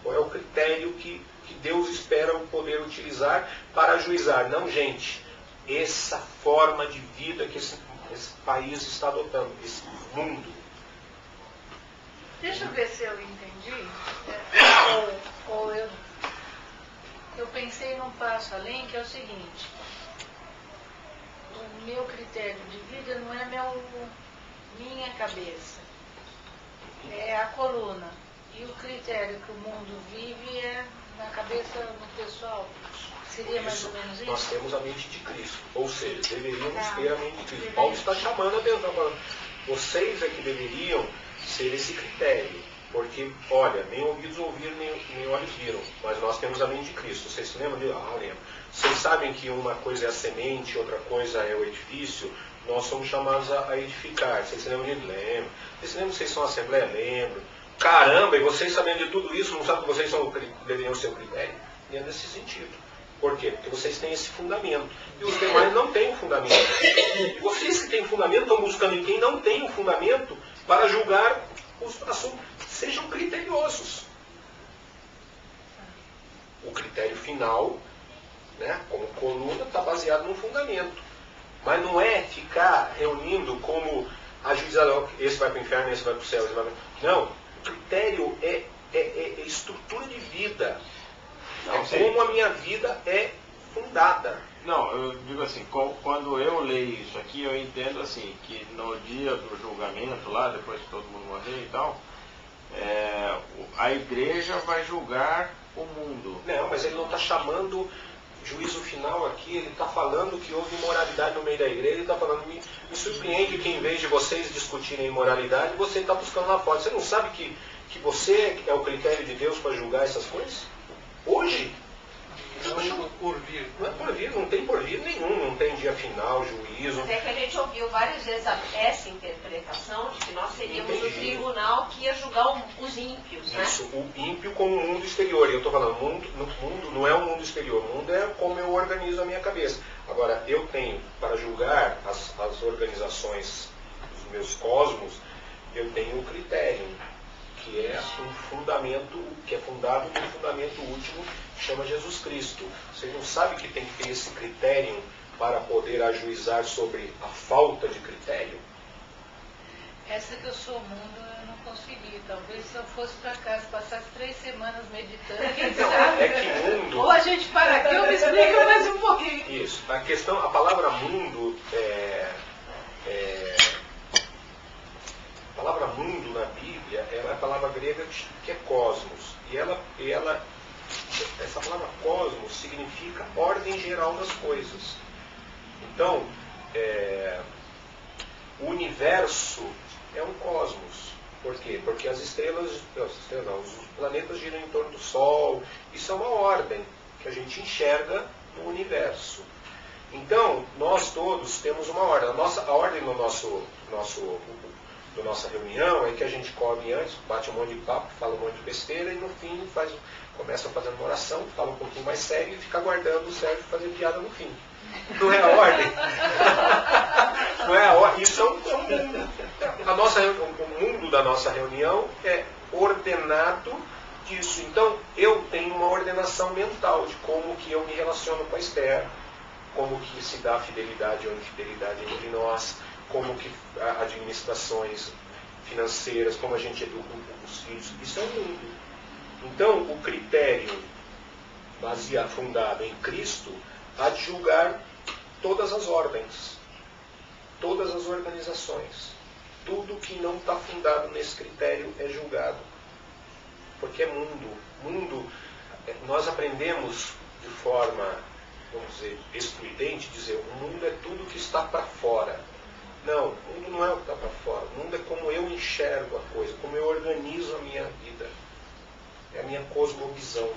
Ou é o critério que Deus espera poder utilizar para ajuizar. Não, gente, essa forma de vida que esse país está adotando, esse mundo. Deixa eu ver se eu entendi. Ou eu pensei num passo além, que é o seguinte: o meu critério de vida não é minha cabeça, é a coluna. E o critério que o mundo vive é na cabeça do pessoal. Seria mais ou menos isso? Nós temos a mente de Cristo. Ou seja, deveríamos ter a mente de Cristo. Paulo está chamando a atenção, falando, vocês é que deveriam ser esse critério. Porque, olha, nem ouvidos ouviram, nem olhos viram. Mas nós temos a mente de Cristo. Vocês se lembram disso? Ah, lembro. Vocês sabem que uma coisa é a semente, outra coisa é o edifício. Nós somos chamados a edificar. Vocês se lembram disso? Lembro. Vocês se lembram que vocês são a Assembleia? Lembro. Caramba, e vocês sabendo de tudo isso, não sabem que vocês deveriam ser o critério? E é nesse sentido. Por quê? Porque vocês têm esse fundamento. E os demais não têm o fundamento. E vocês que têm fundamento estão buscando em quem não tem o fundamento para julgar os assuntos. Sejam criteriosos. O critério final, né, como coluna, está baseado no fundamento. Mas não é ficar reunindo como ajuizador, esse vai para o inferno, esse vai para o céu, esse vai para... Não, o critério é estrutura de vida. Não, é como a minha vida é fundada. Não, eu digo assim, quando eu leio isso aqui, eu entendo assim, que no dia do julgamento lá, depois que todo mundo morrer e tal, a igreja vai julgar o mundo. Não, mas ele não está chamando juízo final aqui, ele está falando que houve imoralidade no meio da igreja, ele está falando, me surpreende que em vez de vocês discutirem imoralidade, você está buscando lá fora. Você não sabe que você é o critério de Deus para julgar essas coisas? Hoje? Não é por vir. Não é por vir, não tem por vir nenhum, não tem dia final, juízo. Até que a gente ouviu várias vezes essa interpretação de que nós seríamos o tribunal que ia julgar os ímpios, né? Isso, o ímpio como o mundo exterior. E eu estou falando, mundo não é o mundo exterior, o mundo é como eu organizo a minha cabeça. Agora, eu tenho, para julgar as organizações dos meus cosmos, eu tenho um critério, que é um fundamento, que é fundado no fundamento último, que chama Jesus Cristo. Vocês não sabem que tem que ter esse critério para poder ajuizar sobre a falta de critério? Essa que eu sou mundo, eu não consegui. Talvez se eu fosse para casa, passasse 3 semanas meditando, quem sabe? É que mundo... Ou a gente para aqui, eu me explico mais um pouquinho. Isso. A palavra mundo a palavra mundo na Bíblia, ela é a palavra grega que é cosmos. E essa palavra cosmos significa ordem geral das coisas. Então, o universo é um cosmos. Por quê? Porque os planetas giram em torno do Sol. Isso é uma ordem que a gente enxerga no universo. Então, nós todos temos uma ordem. A ordem da nossa reunião é que a gente come antes, bate um monte de papo, fala um monte de besteira e no fim começa fazendo uma oração, fala um pouquinho mais sério e fica aguardando o Sérgio fazer piada no fim. Não é a ordem. Não é a ordem. Isso é o mundo da nossa reunião é ordenado disso. Então, eu tenho uma ordenação mental de como que eu me relaciono com a Esther, como que se dá fidelidade ou infidelidade entre nós, como que administrações financeiras, como a gente educa os filhos. Isso é o mundo. Então, o critério fundado em Cristo há de julgar todas as ordens, todas as organizações. Tudo que não está fundado nesse critério é julgado. Porque é mundo. nós aprendemos de forma, vamos dizer, excludente, dizer o mundo é tudo que está para fora. Não, o mundo não é o que está para fora. O mundo é como eu enxergo a coisa, como eu organizo a minha vida. É a minha cosmovisão,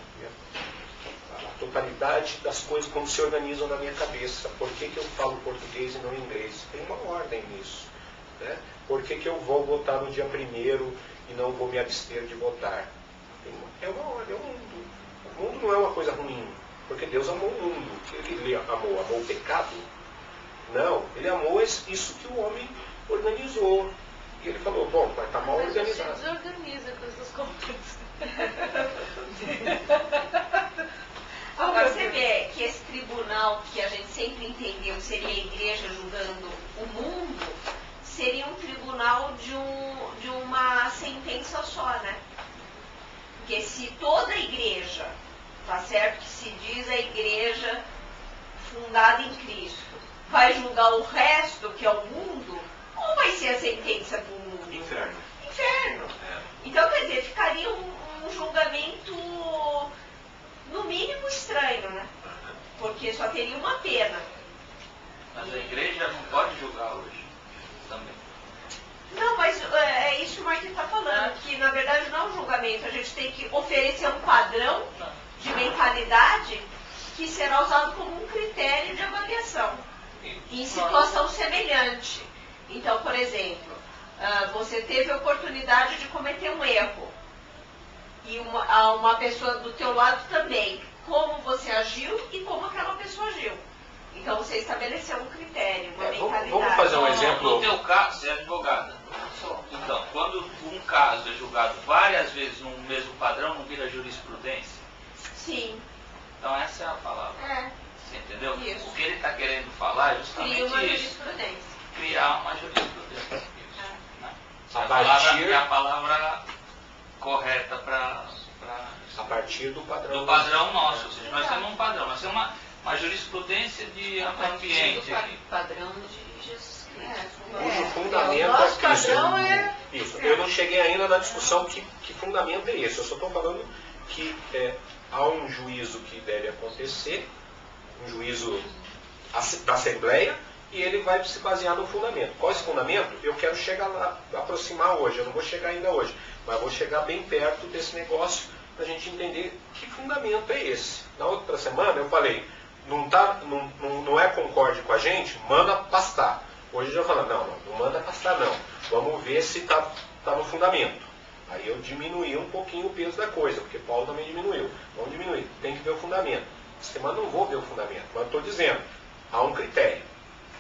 a totalidade das coisas como se organizam na minha cabeça. Por que eu falo português e não inglês? Tem uma ordem nisso. Né? Por que eu vou votar no dia 1º e não vou me abster de votar? É uma ordem, é um mundo. O mundo não é uma coisa ruim, porque Deus amou o mundo. Ele amou o pecado? Não, ele amou isso que o homem organizou. E ele falou, bom, vai estar mal organizado. Mas você desorganiza com essas contas. Agora você vê que esse tribunal que a gente sempre entendeu seria a igreja julgando o mundo, seria um tribunal de uma sentença só, né? Porque se toda a igreja, tá certo que se diz a igreja fundada em Cristo, vai julgar o resto, que é o mundo, qual vai ser a sentença para o mundo? Inferno. Inferno. Então, quer dizer, ficaria um julgamento, no mínimo, estranho, né? Porque só teria uma pena. Mas a igreja não pode julgar hoje também. Não, mas é isso que o Martin está falando, que na verdade não é um julgamento, a gente tem que oferecer um padrão de mentalidade que será usado como um critério de avaliação em situação semelhante. Então, por exemplo, você teve a oportunidade de cometer um erro e uma pessoa do teu lado também. Como você agiu e como aquela pessoa agiu. Então você estabeleceu um critério, uma mentalidade. Vamos fazer um exemplo. No teu caso, você é advogada. Então, quando um caso é julgado várias vezes no mesmo padrão, não vira jurisprudência? Sim. Então essa é a palavra. É. Você entendeu? Isso. O que ele está querendo falar é justamente Cria uma isso. jurisprudência. Criar uma jurisprudência. Isso, né? É a palavra correta para a partir do padrão. do padrão nosso. Ou seja, nós temos um padrão, nós temos uma jurisprudência de ambiente aqui. Padrão de Jesus Cristo. Cujo fundamento o nosso é Cristo. padrão é... Isso. Eu não cheguei ainda na discussão que fundamento é esse. Eu só estou falando que há um juízo que deve acontecer, um juízo da Assembleia, e ele vai se basear no fundamento. Qual é esse fundamento? Eu quero chegar lá, aproximar hoje. Eu não vou chegar ainda hoje, mas vou chegar bem perto desse negócio para a gente entender que fundamento é esse. Na outra semana eu falei, não é concorde com a gente, manda pastar. Hoje eu já falando, não manda pastar não. Vamos ver se está no fundamento. Aí eu diminuí um pouquinho o peso da coisa, porque Paulo também diminuiu. Vamos diminuir, tem que ver o fundamento. Essa semana não vou ver o fundamento, mas estou dizendo, há um critério.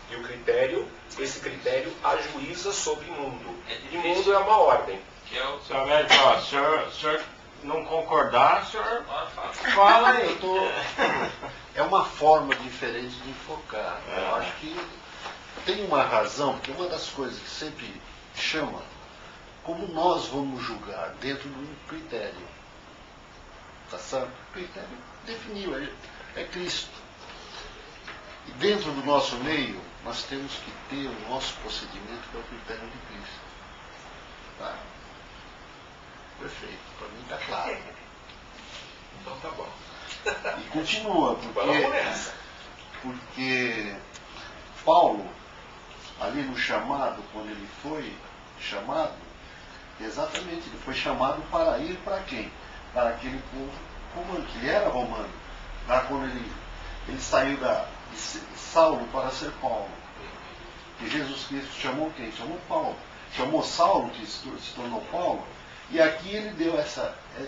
E esse critério ajuiza sobre mundo. E mundo é uma ordem. Senhor médico, se o senhor não concordar, o senhor fala aí. É uma forma diferente de enfocar. Eu acho que tem uma razão, porque uma das coisas que sempre chama, como nós vamos julgar dentro de um critério. Tá certo? O critério definiu, é Cristo. E dentro do nosso meio, nós temos que ter o nosso procedimento, que é o critério de Cristo. Tá? Perfeito, para mim está claro. Então tá bom. E continua, Vamos nessa. porque Paulo, ali no chamado, quando ele foi chamado, exatamente, ele foi chamado para ir para quem? Para aquele povo romano, que ele era romano. Lá quando ele saiu de Saulo para ser Paulo. E Jesus Cristo chamou quem? Chamou Paulo. Chamou Saulo, que se tornou Paulo. E aqui ele deu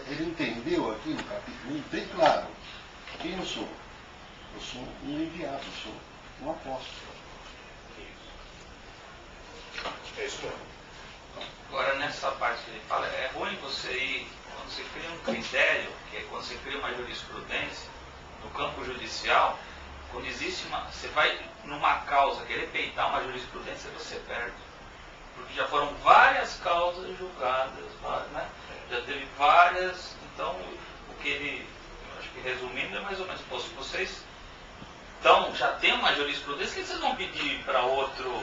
ele entendeu aqui no capítulo 1, bem claro, quem eu sou? Eu sou um enviado, eu sou um apóstolo. É isso mesmo. Agora, nessa parte que ele fala, é ruim você ir, quando você cria um critério, que é quando você cria uma jurisprudência, no campo judicial, quando existe você vai numa causa querer peitar uma jurisprudência, você perde. Porque já foram várias causas julgadas, né? Já teve várias, então o que ele, acho que resumindo é mais ou menos, se vocês já tem uma jurisprudência, que vocês vão pedir para outro...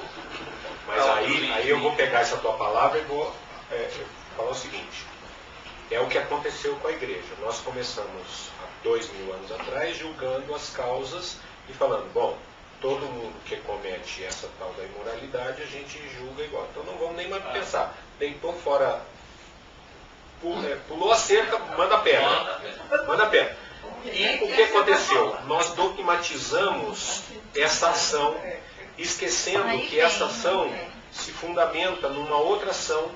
Mas aí eu vou pegar essa tua palavra e vou falar o seguinte. É o que aconteceu com a igreja. Nós começamos há 2000 anos atrás julgando as causas e falando, bom, todo mundo que comete essa tal da imoralidade a gente julga igual. Então não vamos nem mais pensar. Deitou fora, pulou a cerca, manda a pedra. Manda a pedra. E o que aconteceu? Nós dogmatizamos essa ação, esquecendo que essa ação se fundamenta numa outra ação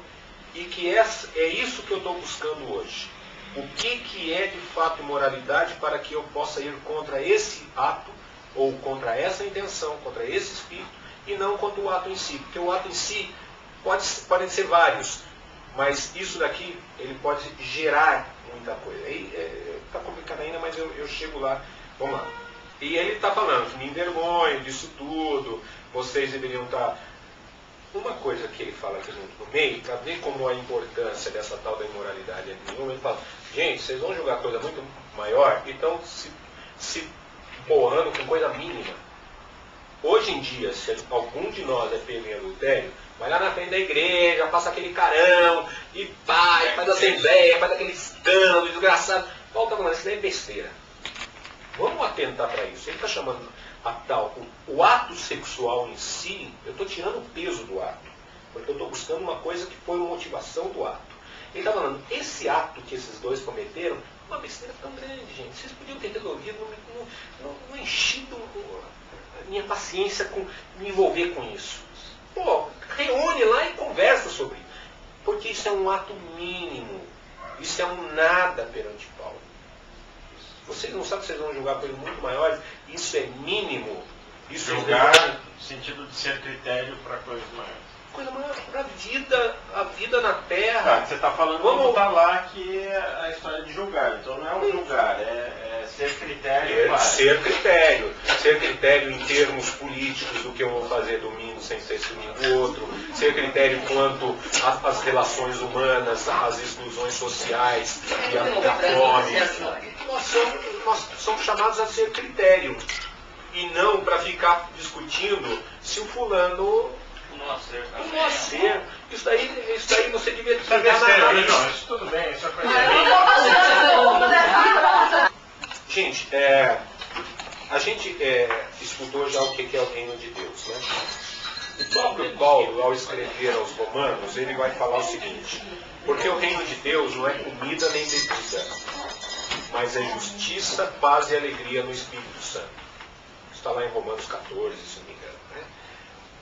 e que é isso que eu estou buscando hoje. O que é de fato imoralidade para que eu possa ir contra esse ato ou contra essa intenção, contra esse espírito e não contra o ato em si. Porque o ato em si podem ser vários, mas isso daqui ele pode gerar muita coisa. Está complicado ainda, mas eu chego lá. Vamos lá. E ele está falando, me envergonho disso tudo, vocês deveriam estar... Uma coisa que ele fala aqui no meio, para ver como a importância dessa tal da imoralidade é nenhuma, ele fala, gente, vocês vão julgar coisa muito maior, então se borrando com coisa mínima. Hoje em dia, se algum de nós é pego em adultério, vai lá na frente da igreja, passa aquele carão, e vai, faz assembleia, faz aquele escândalo desgraçado. Paulo está falando, isso daí é besteira. Vamos atentar para isso. Ele está chamando o ato sexual em si, eu estou tirando o peso do ato, porque eu estou buscando uma coisa que foi uma motivação do ato. Ele está falando, esse ato que esses dois cometeram, uma besteira tão grande, gente. Vocês podiam ter resolvido, não enchido a minha paciência com me envolver com isso. Pô, reúne lá e conversa sobre isso. Porque isso é um ato mínimo. Isso é um nada perante Paulo. Vocês não sabem que vocês vão julgar coisas muito maiores? Isso é mínimo. Isso julgar no sentido de ser critério para coisas maiores. Coisa maior, a vida na Terra. Você está falando como está lá que é a história de julgar. Então não é um julgar, é ser critério. Ser critério. Ser critério em termos políticos do que eu vou fazer domingo sem ser esse domingo outro. Ser critério quanto às relações humanas, às exclusões sociais e à fome. Nós somos chamados a ser critério. E não para ficar discutindo se o fulano... Não acerto. Isso daí você devia ter não, isso tudo bem, isso é coisa Gente, a gente estudou já o que é o reino de Deus, né? O próprio Paulo, ao escrever aos Romanos, ele vai falar o seguinte, porque o reino de Deus não é comida nem bebida, mas é justiça, paz e alegria no Espírito Santo. Está lá em Romanos 14, se não me engano, né?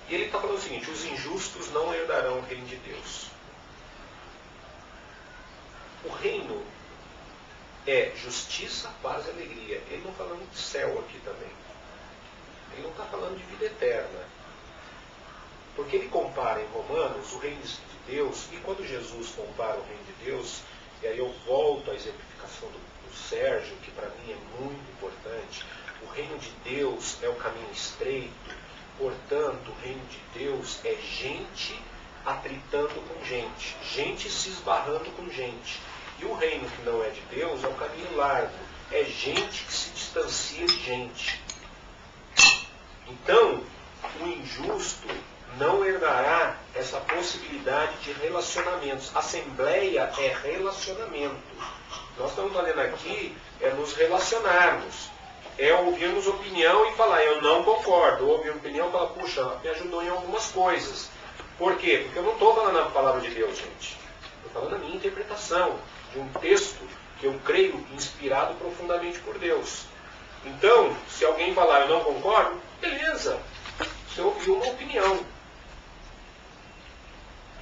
E ele está falando o seguinte, os injustos não herdarão o reino de Deus. O reino é justiça, paz e alegria. Ele não está falando de céu aqui também. Ele não está falando de vida eterna. Porque ele compara em Romanos o reino de Deus, e quando Jesus compara o reino de Deus, e aí eu volto à exemplificação do Sérgio, que para mim é muito importante, o reino de Deus é o caminho estreito. Portanto, o reino de Deus é gente atritando com gente, gente se esbarrando com gente. E o reino que não é de Deus é o caminho largo, é gente que se distancia de gente. Então, o injusto não herdará essa possibilidade de relacionamentos. Assembleia é relacionamento. Nós estamos falando aqui nos relacionarmos. É ouvirmos opinião e falar, eu não concordo. Ouvir opinião e falar, puxa, me ajudou em algumas coisas. Por quê? Porque eu não estou falando a palavra de Deus, gente. Estou falando a minha interpretação de um texto que eu creio inspirado profundamente por Deus. Então, se alguém falar, eu não concordo, beleza. Você ouviu uma opinião.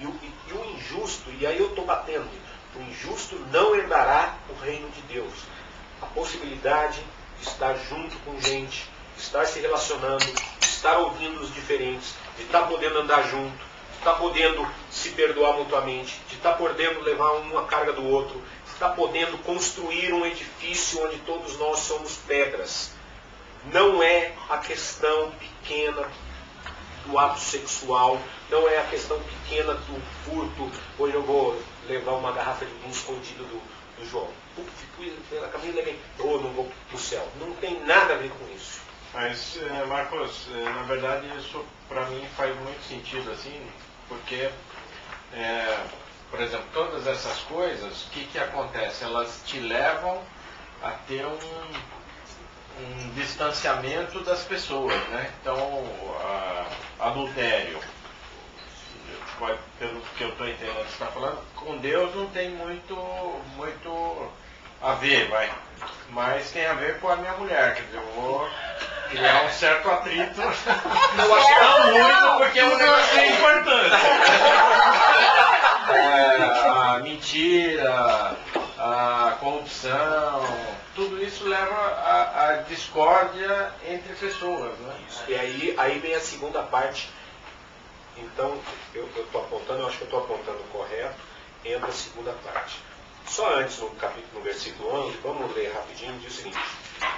E o injusto, e aí eu estou batendo, o injusto não herdará o reino de Deus. A possibilidade de estar junto com gente, de estar se relacionando, de estar ouvindo os diferentes, de estar podendo andar junto, de estar podendo se perdoar mutuamente, de estar podendo levar uma carga do outro, de estar podendo construir um edifício onde todos nós somos pedras. Não é a questão pequena do ato sexual, não é a questão pequena do furto, hoje eu vou levar uma garrafa de vinho escondido do João. Fui pela caminho e levei, não vou para o céu. Não tem nada a ver com isso. Mas, Marcos, na verdade isso para mim faz muito sentido, assim, porque, por exemplo, todas essas coisas, o que acontece? Elas te levam a ter um distanciamento das pessoas, né? Então, adultério, pelo que eu estou entendendo que você está falando, com Deus não tem muito a ver, mas tem a ver com a minha mulher, quer dizer, eu vou criar um certo atrito, não muito, porque é um negócio bem importante. A mentira, a corrupção, tudo isso leva à discórdia entre pessoas, né? E aí vem a segunda parte. Então, eu estou apontando, eu acho que eu estou apontando correto, entra a segunda parte. Só antes, no versículo 11, vamos ler rapidinho, diz o seguinte: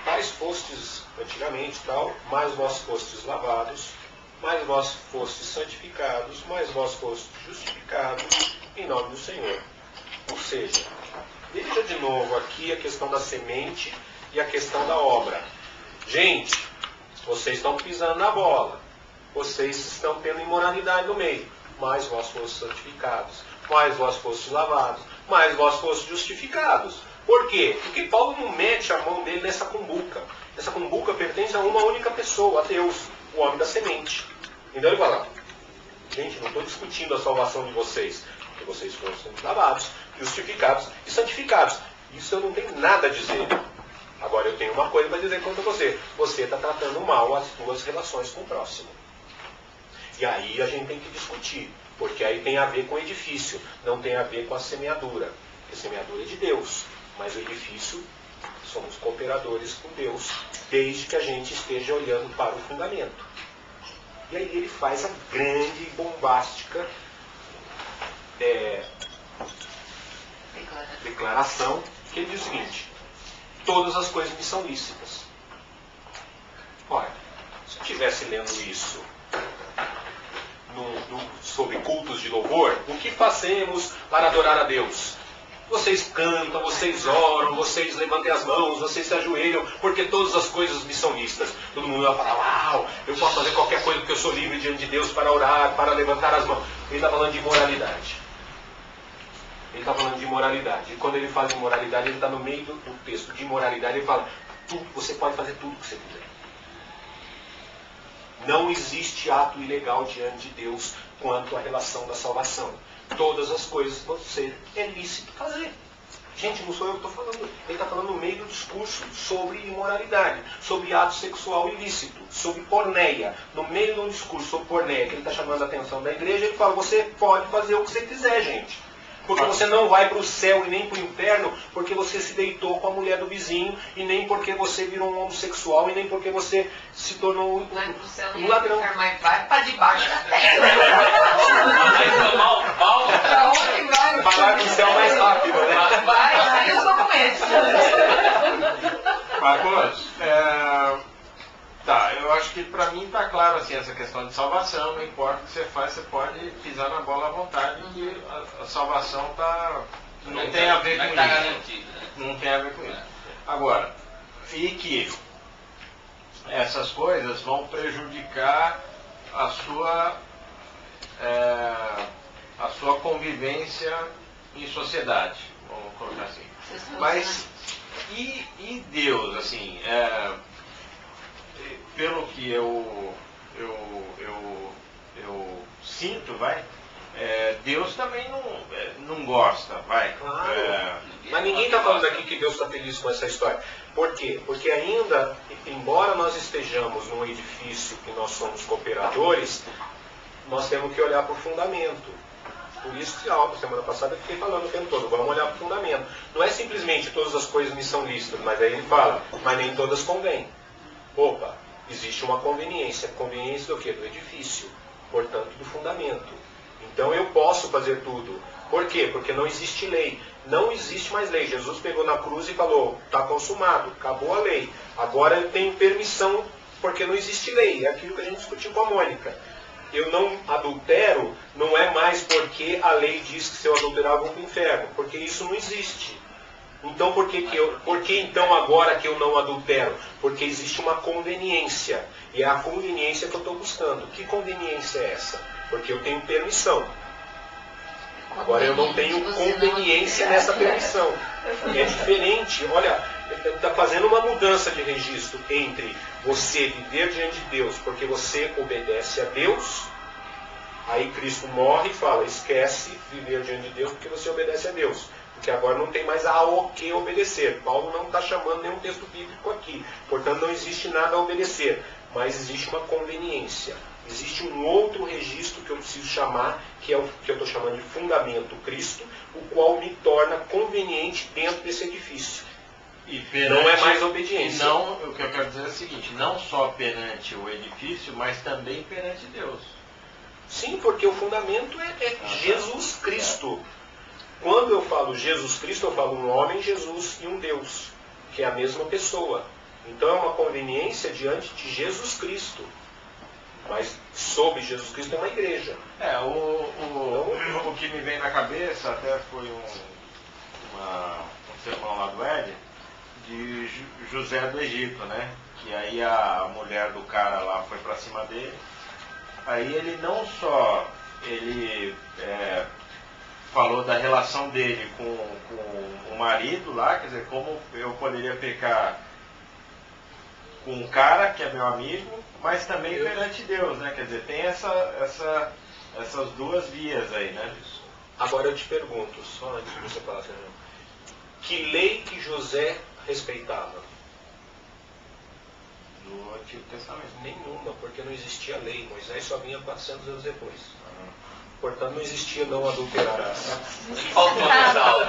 tais fostes antigamente, tal, mais vós fostes lavados, mais vós fostes santificados, mais vós fostes justificados em nome do Senhor. Ou seja, veja de novo aqui a questão da semente e a questão da obra. Gente, vocês estão pisando na bola. Vocês estão tendo imoralidade no meio. Mais vós fostes santificados, mais vós fostes lavados, mais vós fostes justificados. Por quê? Porque Paulo não mete a mão dele nessa cumbuca. Essa cumbuca pertence a uma única pessoa, a Deus, o homem da semente. Então ele fala: gente, não estou discutindo a salvação de vocês, porque vocês foram lavados, justificados e santificados. Isso eu não tenho nada a dizer. Agora eu tenho uma coisa para dizer contra você. Você está tratando mal as suas relações com o próximo. E aí a gente tem que discutir, porque aí tem a ver com o edifício, não tem a ver com a semeadura. Porque a semeadura é de Deus, mas o edifício, somos cooperadores com Deus, desde que a gente esteja olhando para o fundamento. E aí ele faz a grande e bombástica declaração, que ele diz o seguinte: todas as coisas me são lícitas. Olha, se eu estivesse lendo isso sobre cultos de louvor, o que fazemos para adorar a Deus? Vocês cantam, vocês oram, vocês levantem as mãos, vocês se ajoelham, porque todas as coisas me são lícitas. Todo mundo vai falar: uau, eu posso fazer qualquer coisa porque eu sou livre diante de Deus para orar, para levantar as mãos. Ele está falando de imoralidade. Ele está falando de imoralidade. E quando ele fala de imoralidade, ele está no meio do texto de imoralidade. Ele fala: você pode fazer tudo o que você quiser. Não existe ato ilegal diante de Deus quanto à relação da salvação. Todas as coisas você é lícito fazer. Gente, não sou eu que estou falando. Ele está falando no meio do discurso sobre imoralidade, sobre ato sexual ilícito, sobre porneia. No meio de um discurso sobre porneia, que ele está chamando a atenção da igreja, ele fala: você pode fazer o que você quiser, gente. Porque você não vai para o céu e nem para o inferno porque você se deitou com a mulher do vizinho, e nem porque você virou um homossexual, e nem porque você se tornou um ladrão. Mas vai para debaixo da terra. Vai para o céu mais rápido, né? Vai, eu sou com esse. Marcos, tá, eu acho que para mim está claro assim, essa questão de salvação. Não importa o que você faz, você pode pisar na bola à vontade, que a salvação não tem a ver com isso. Não tem a ver com isso. Agora, e que essas coisas vão prejudicar a sua convivência em sociedade, vamos colocar assim. Mas e Deus, assim, pelo que eu sinto, Deus também não gosta, Claro. Mas ninguém está falando aqui que Deus está feliz com essa história. Por quê? Porque ainda, embora nós estejamos num edifício que nós somos cooperadores, nós temos que olhar para o fundamento. Por isso que a semana passada eu fiquei falando o tempo todo: vamos olhar para o fundamento. Não é simplesmente todas as coisas me são lícitas, mas aí ele fala: mas nem todas convêm. Opa, existe uma conveniência. Conveniência do quê? Do edifício, portanto do fundamento. Então eu posso fazer tudo. Por quê? Porque não existe lei. Não existe mais lei. Jesus pegou na cruz e falou: está consumado, acabou a lei. Agora eu tenho permissão, porque não existe lei. É aquilo que a gente discutiu com a Mônica. Eu não adultero, não é mais porque a lei diz que se eu adulterar eu vou para o inferno. Porque isso não existe. Então por que então agora que eu não adultero? Porque existe uma conveniência. E é a conveniência que eu estou buscando. Que conveniência é essa? Porque eu tenho permissão. Agora eu não tenho conveniência nessa permissão. É diferente, olha, está fazendo uma mudança de registro entre você viver diante de Deus porque você obedece a Deus, aí Cristo morre e fala, esquece viver diante de Deus porque você obedece a Deus. Porque agora não tem mais ao que obedecer. Paulo não está chamando nenhum texto bíblico aqui. Portanto, não existe nada a obedecer. Mas existe uma conveniência. Existe um outro registro que eu preciso chamar, que é o que eu estou chamando de fundamento Cristo, o qual me torna conveniente dentro desse edifício. E perante, não é mais obediência. E não, o que eu quero dizer é o seguinte, não só perante o edifício, mas também perante Deus. Sim, porque o fundamento é Jesus Cristo. Quando eu falo Jesus Cristo, eu falo um homem, Jesus e um Deus, que é a mesma pessoa. Então é uma conveniência diante de Jesus Cristo. Mas sob Jesus Cristo é uma igreja. O que me vem na cabeça, até foi um sermão lá do Ed, de José do Egito, né? Que aí a mulher do cara lá foi pra cima dele. Aí ele não só falou da relação dele com o marido lá, quer dizer, como eu poderia pecar com um cara que é meu amigo, mas também perante Deus, né? Quer dizer, tem essas duas vias aí, né? Agora eu te pergunto, só antes de você falar, Sérgio, que lei que José respeitava? Do Antigo Testamento. Nenhuma, porque não existia lei. Moisés só vinha 400 anos depois. Portanto, não existia não adulterarás. Faltou casal.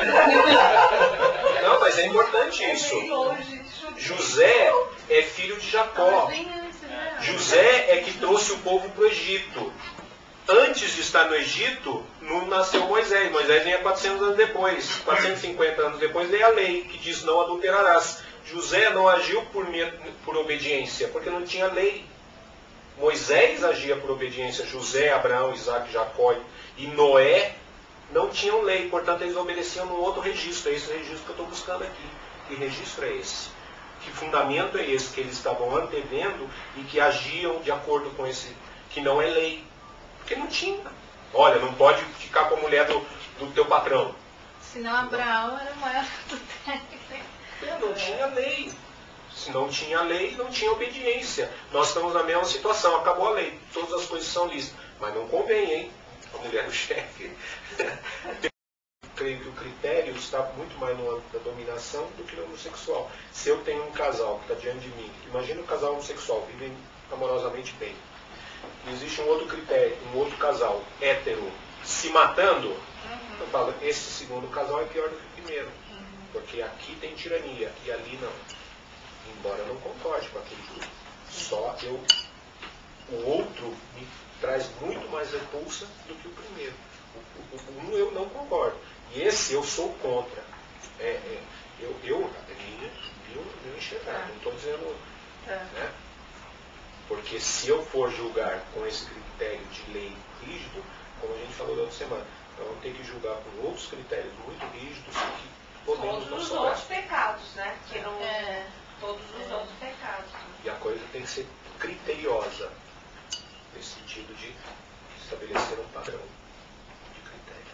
Não, mas é importante isso. José é filho de Jacó. José é que trouxe o povo para o Egito. Antes de estar no Egito, não nasceu Moisés. Moisés vem 400 anos depois. 450 anos depois veio a lei, que diz não adulterarás. José não agiu por obediência, porque não tinha lei. Moisés agia por obediência. José, Abraão, Isaac, Jacó e Noé não tinham lei. Portanto, eles obedeciam num outro registro. É esse registro que eu estou buscando aqui. Que registro é esse? Que fundamento é esse que eles estavam antevendo e que agiam de acordo com esse, que não é lei? Porque não tinha. Olha, não pode ficar com a mulher do teu patrão. Senão Abraão era o maior do tempo. Não tinha lei. Se não tinha lei, não tinha obediência. Nós estamos na mesma situação. Acabou a lei. Todas as coisas são listas. Mas não convém, hein? A mulher do chefe. Creio que o critério está muito mais no âmbito da dominação do que no homossexual. Se eu tenho um casal que está diante de mim, imagina um casal homossexual, vivem amorosamente bem. Existe um outro critério, um outro casal hétero se matando, eu falo, esse segundo casal é pior do que o primeiro. Porque aqui tem tirania e ali não. Embora eu não concorde com aquele grupo. Só o outro me traz muito mais repulsa do que o primeiro. O eu não concordo. E esse eu sou contra. Eu enxergar, não estou dizendo. Né? Porque se eu for julgar com esse critério de lei rígido, como a gente falou da outra semana, nós vamos ter que julgar com outros critérios muito rígidos que podemos todos não os sobrar. outros pecados, né? Que não, todos os outros pecados. E a coisa tem que ser criteriosa, nesse sentido de estabelecer um padrão de critério.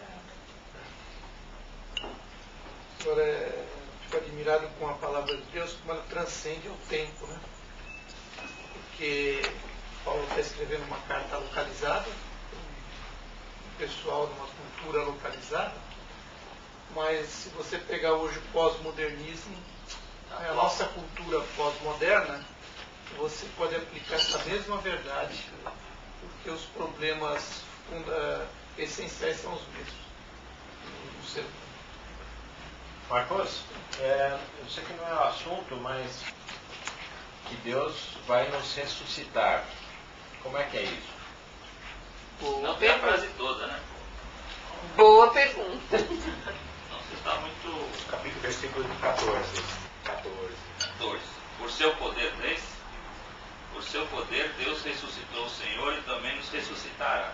Agora, fico admirado com a palavra de Deus, como ela transcende o tempo, né? Porque Paulo está escrevendo uma carta localizada, um pessoal de uma cultura localizada, mas se você pegar hoje o pós-modernismo, a nossa cultura pós-moderna, você pode aplicar essa mesma verdade, porque os problemas essenciais são os mesmos. Marcos, eu sei que não é o assunto, mas que Deus vai nos ressuscitar. Como é que é isso? Não tem a frase toda, né? Boa pergunta. Não, você está muito... Capítulo, versículo 14. 14. Por seu poder, lês? Por seu poder, Deus ressuscitou o Senhor e também nos ressuscitará.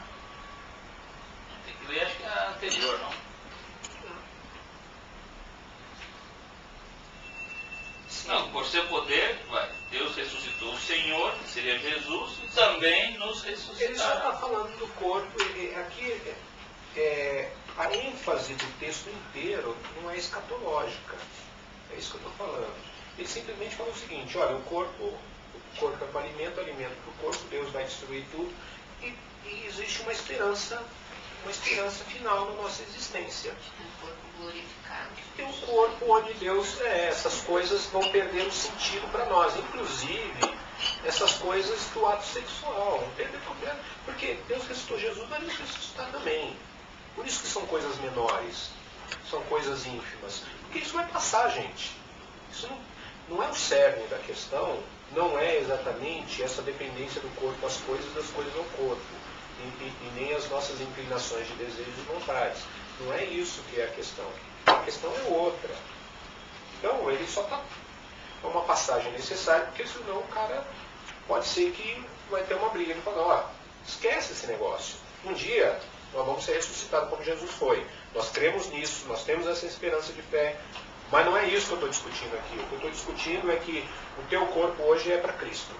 Tem que ler, acho que é a anterior, não? Não, por seu poder, Deus ressuscitou o Senhor, que seria Jesus, e também nos Ele só ressuscitará. está falando do corpo. Aqui, a ênfase do texto inteiro não é escatológica. É isso que eu estou falando. Ele simplesmente fala o seguinte, olha, o corpo é para alimento para o corpo, Deus vai destruir tudo, e existe uma esperança final na nossa existência. Um corpo glorificado. Tem um corpo onde Deus, essas coisas vão perder o sentido para nós, inclusive essas coisas do ato sexual, entendeu? Porque Deus ressuscitou Jesus, vai nos ressuscitar também. Por isso que são coisas menores, são coisas ínfimas. Porque isso vai passar, gente. Isso não é o cerne da questão, não é exatamente essa dependência do corpo às coisas, das coisas ao corpo. E nem as nossas inclinações de desejos e vontades. Não é isso que é a questão. A questão é outra. Então, ele só está... É uma passagem necessária, porque senão o cara pode ser que vai ter uma briga. Ele fala, ó, esquece esse negócio. Um dia nós vamos ser ressuscitados como Jesus foi. Nós cremos nisso, nós temos essa esperança de fé. Mas não é isso que eu estou discutindo aqui. O que eu estou discutindo é que o teu corpo hoje é para Cristo.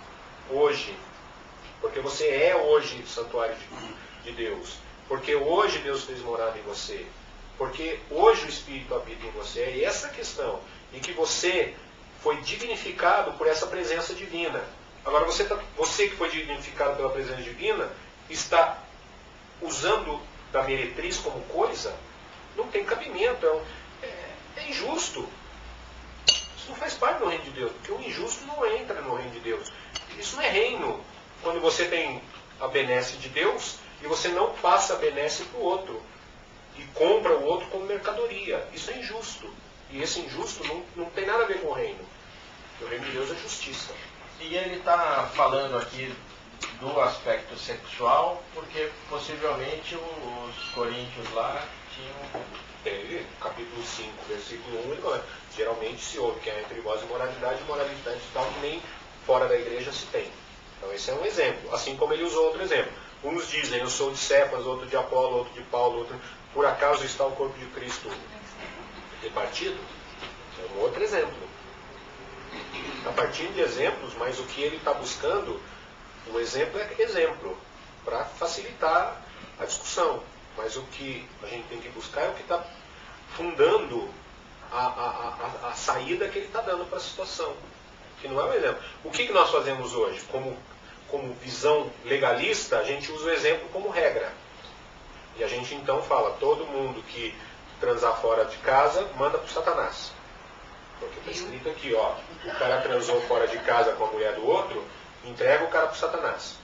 Hoje. Porque você é hoje santuário de Deus. Porque hoje Deus fez morada em você. Porque hoje o Espírito habita em você. É essa a questão. Em que você foi dignificado por essa presença divina. Agora você que foi dignificado pela presença divina está usando da meretriz como coisa, não tem cabimento. É injusto. Isso não faz parte do reino de Deus. Porque o injusto não entra no reino de Deus. Isso não é reino. Quando você tem a benesse de Deus e você não passa a benesse para o outro e compra o outro como mercadoria. Isso é injusto. E esse injusto não tem nada a ver com o reino. Porque o reino de Deus é justiça. E ele está falando aqui do aspecto sexual, porque possivelmente os coríntios lá tinham... Ele, capítulo 5, versículo 1, ele fala, geralmente se ouve que há entre vós imoralidade tal que nem fora da igreja se tem. Então esse é um exemplo. Assim como ele usou outro exemplo. Uns dizem, eu sou de Cefas, outro de Apolo, outro de Paulo, outro... Por acaso está o corpo de Cristo repartido? É um outro exemplo. Está partindo de exemplos, mas o que ele está buscando, o exemplo é exemplo, para facilitar a discussão. Mas o que a gente tem que buscar é o que está fundando a saída que ele está dando para a situação. Que não é um exemplo. O que nós fazemos hoje? Como visão legalista, a gente usa o exemplo como regra. E a gente então fala, todo mundo que transar fora de casa, manda para o Satanás. Porque está escrito aqui, ó, o cara transou fora de casa com a mulher do outro, entrega o cara para o Satanás.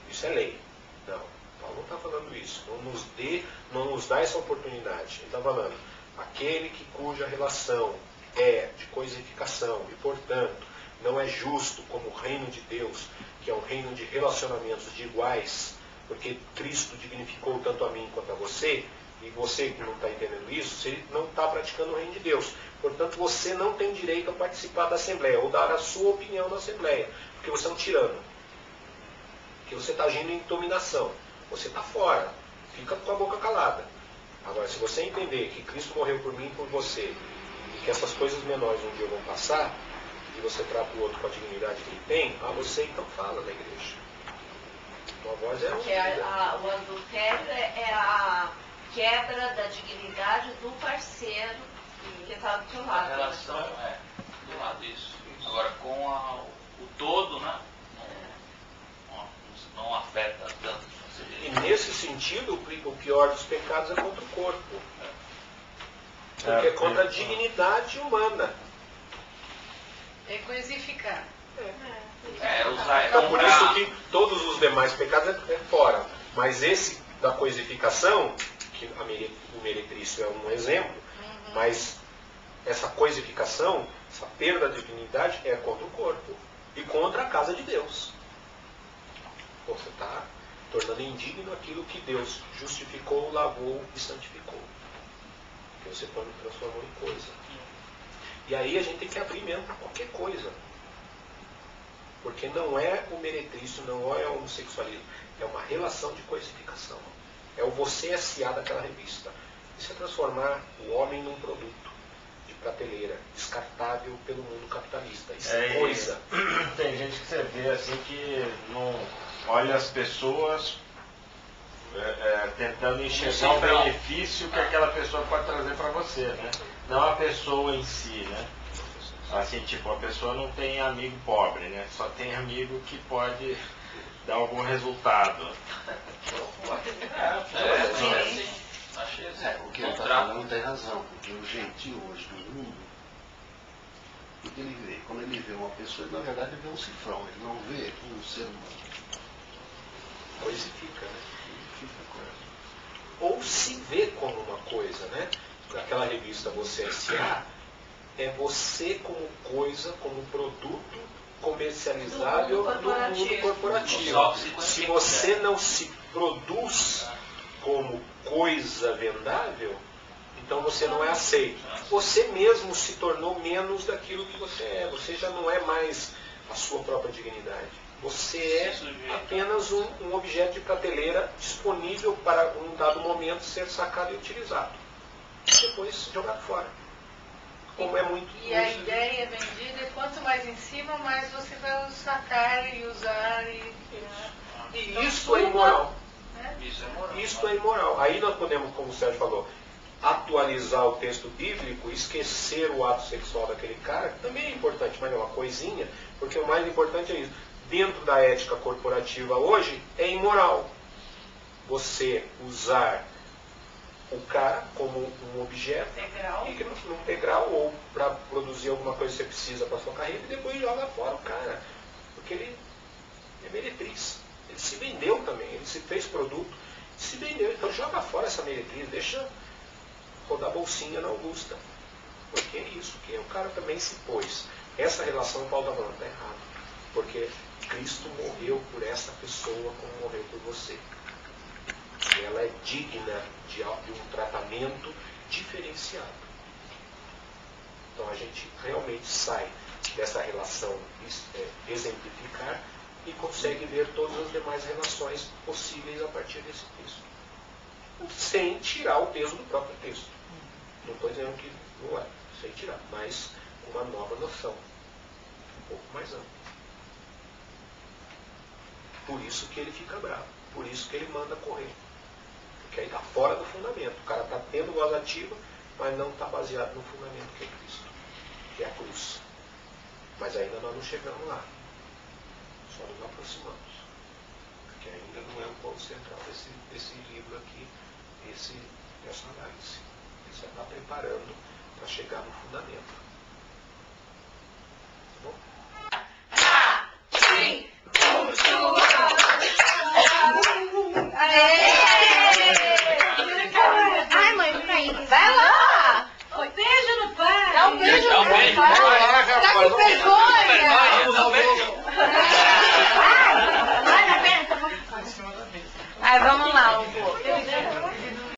Isso é lei. Não, Paulo não está falando isso. Não nos dá essa oportunidade. Ele está falando, aquele cuja relação é de coisificação e, portanto, não é justo como o reino de Deus, que é um reino de relacionamentos de iguais, porque Cristo dignificou tanto a mim quanto a você, e você que não está entendendo isso, você não está praticando o reino de Deus. Portanto, você não tem direito a participar da Assembleia, ou dar a sua opinião na Assembleia, porque você é um tirano. Porque você está agindo em dominação. Você está fora. Fica com a boca calada. Agora, se você entender que Cristo morreu por mim e por você, e que essas coisas menores um dia vão passar, e você trata o outro com a dignidade que ele tem, você então fala na igreja. Tua voz é porque o adultério é a quebra da dignidade do parceiro que está do teu lado. A relação é do lado disso. Agora, com o todo, né? Não afeta tanto. E nesse sentido, o pior dos pecados é contra o corpo. Porque é contra a dignidade humana. É coisificar. Então por isso que todos os demais pecados é fora. Mas esse da coisificação, que o meretrício é um exemplo, mas essa coisificação, essa perda de dignidade é contra o corpo e contra a casa de Deus. Você está tornando indigno aquilo que Deus justificou, lavou e santificou. Que você transformou em coisa. E aí a gente tem que abrir mesmo para qualquer coisa. Porque não é o meretrício, não é o homossexualismo. É uma relação de coisificação. É o você S.A. daquela revista. Isso é transformar o homem num produto de prateleira, descartável pelo mundo capitalista. Isso é coisa. Tem gente que você vê assim que não olha as pessoas tentando enxergar o benefício que aquela pessoa pode trazer para você, né? Não a pessoa em si, né? Assim, tipo, a pessoa não tem amigo pobre, né? Só tem amigo que pode dar algum resultado. O que ele está falando tem razão, porque o gentil hoje do mundo, o que ele vê? Quando ele vê uma pessoa, ele na verdade vê um cifrão, ele não vê um ser humano. Coisifica, né? Ou se vê como uma coisa, né? Aquela revista Você S.A. é você como coisa, como produto comercializável no mundo corporativo. Se você não se produz como coisa vendável, então você não é aceito. Você mesmo se tornou menos daquilo que você é. Você já não é mais a sua própria dignidade. Você é apenas um objeto de prateleira disponível para um dado momento ser sacado e utilizado. Depois jogado fora. Como é muito. E a ideia vendida é quanto mais em cima, mais você vai sacar e usar. E isso é imoral. Né? Isto é imoral. Aí nós podemos, como o Sérgio falou, atualizar o texto bíblico, esquecer o ato sexual daquele cara, que também é importante, mas é uma coisinha, porque o mais importante é isso. Dentro da ética corporativa hoje, é imoral você usar o cara como um objeto num degrau ou para produzir alguma coisa que você precisa para sua carreira e depois joga fora o cara. Porque ele é meretriz. Ele se vendeu também, ele se fez produto, se vendeu. Então joga fora essa meretriz, deixa rodar bolsinha na Augusta. Porque é isso, que o cara também se pôs. Essa relação o Paulo está falando, está errado. Porque Cristo morreu por essa pessoa como morreu por você. E ela é digna de um tratamento diferenciado. Então a gente realmente sai dessa relação exemplificar e consegue ver todas as demais relações possíveis a partir desse texto. Sem tirar o peso do próprio texto. Não estou dizendo que não é, sem tirar, mas uma nova noção. Um pouco mais ampla. Por isso que ele fica bravo. Por isso que ele manda correr. Porque aí está fora do fundamento. O cara está tendo voz ativa, mas não está baseado no fundamento que é Cristo. Que é a cruz. Mas ainda nós não chegamos lá. Só nos aproximamos. Porque ainda não é o ponto central desse livro aqui, essa análise. Ele só está preparando para chegar no fundamento. Tá bom? Ai, mãe, peraí. Vai lá! Um beijo no pai! Dá um beijo no pai! Vai lá, rapaz, Já que pegou!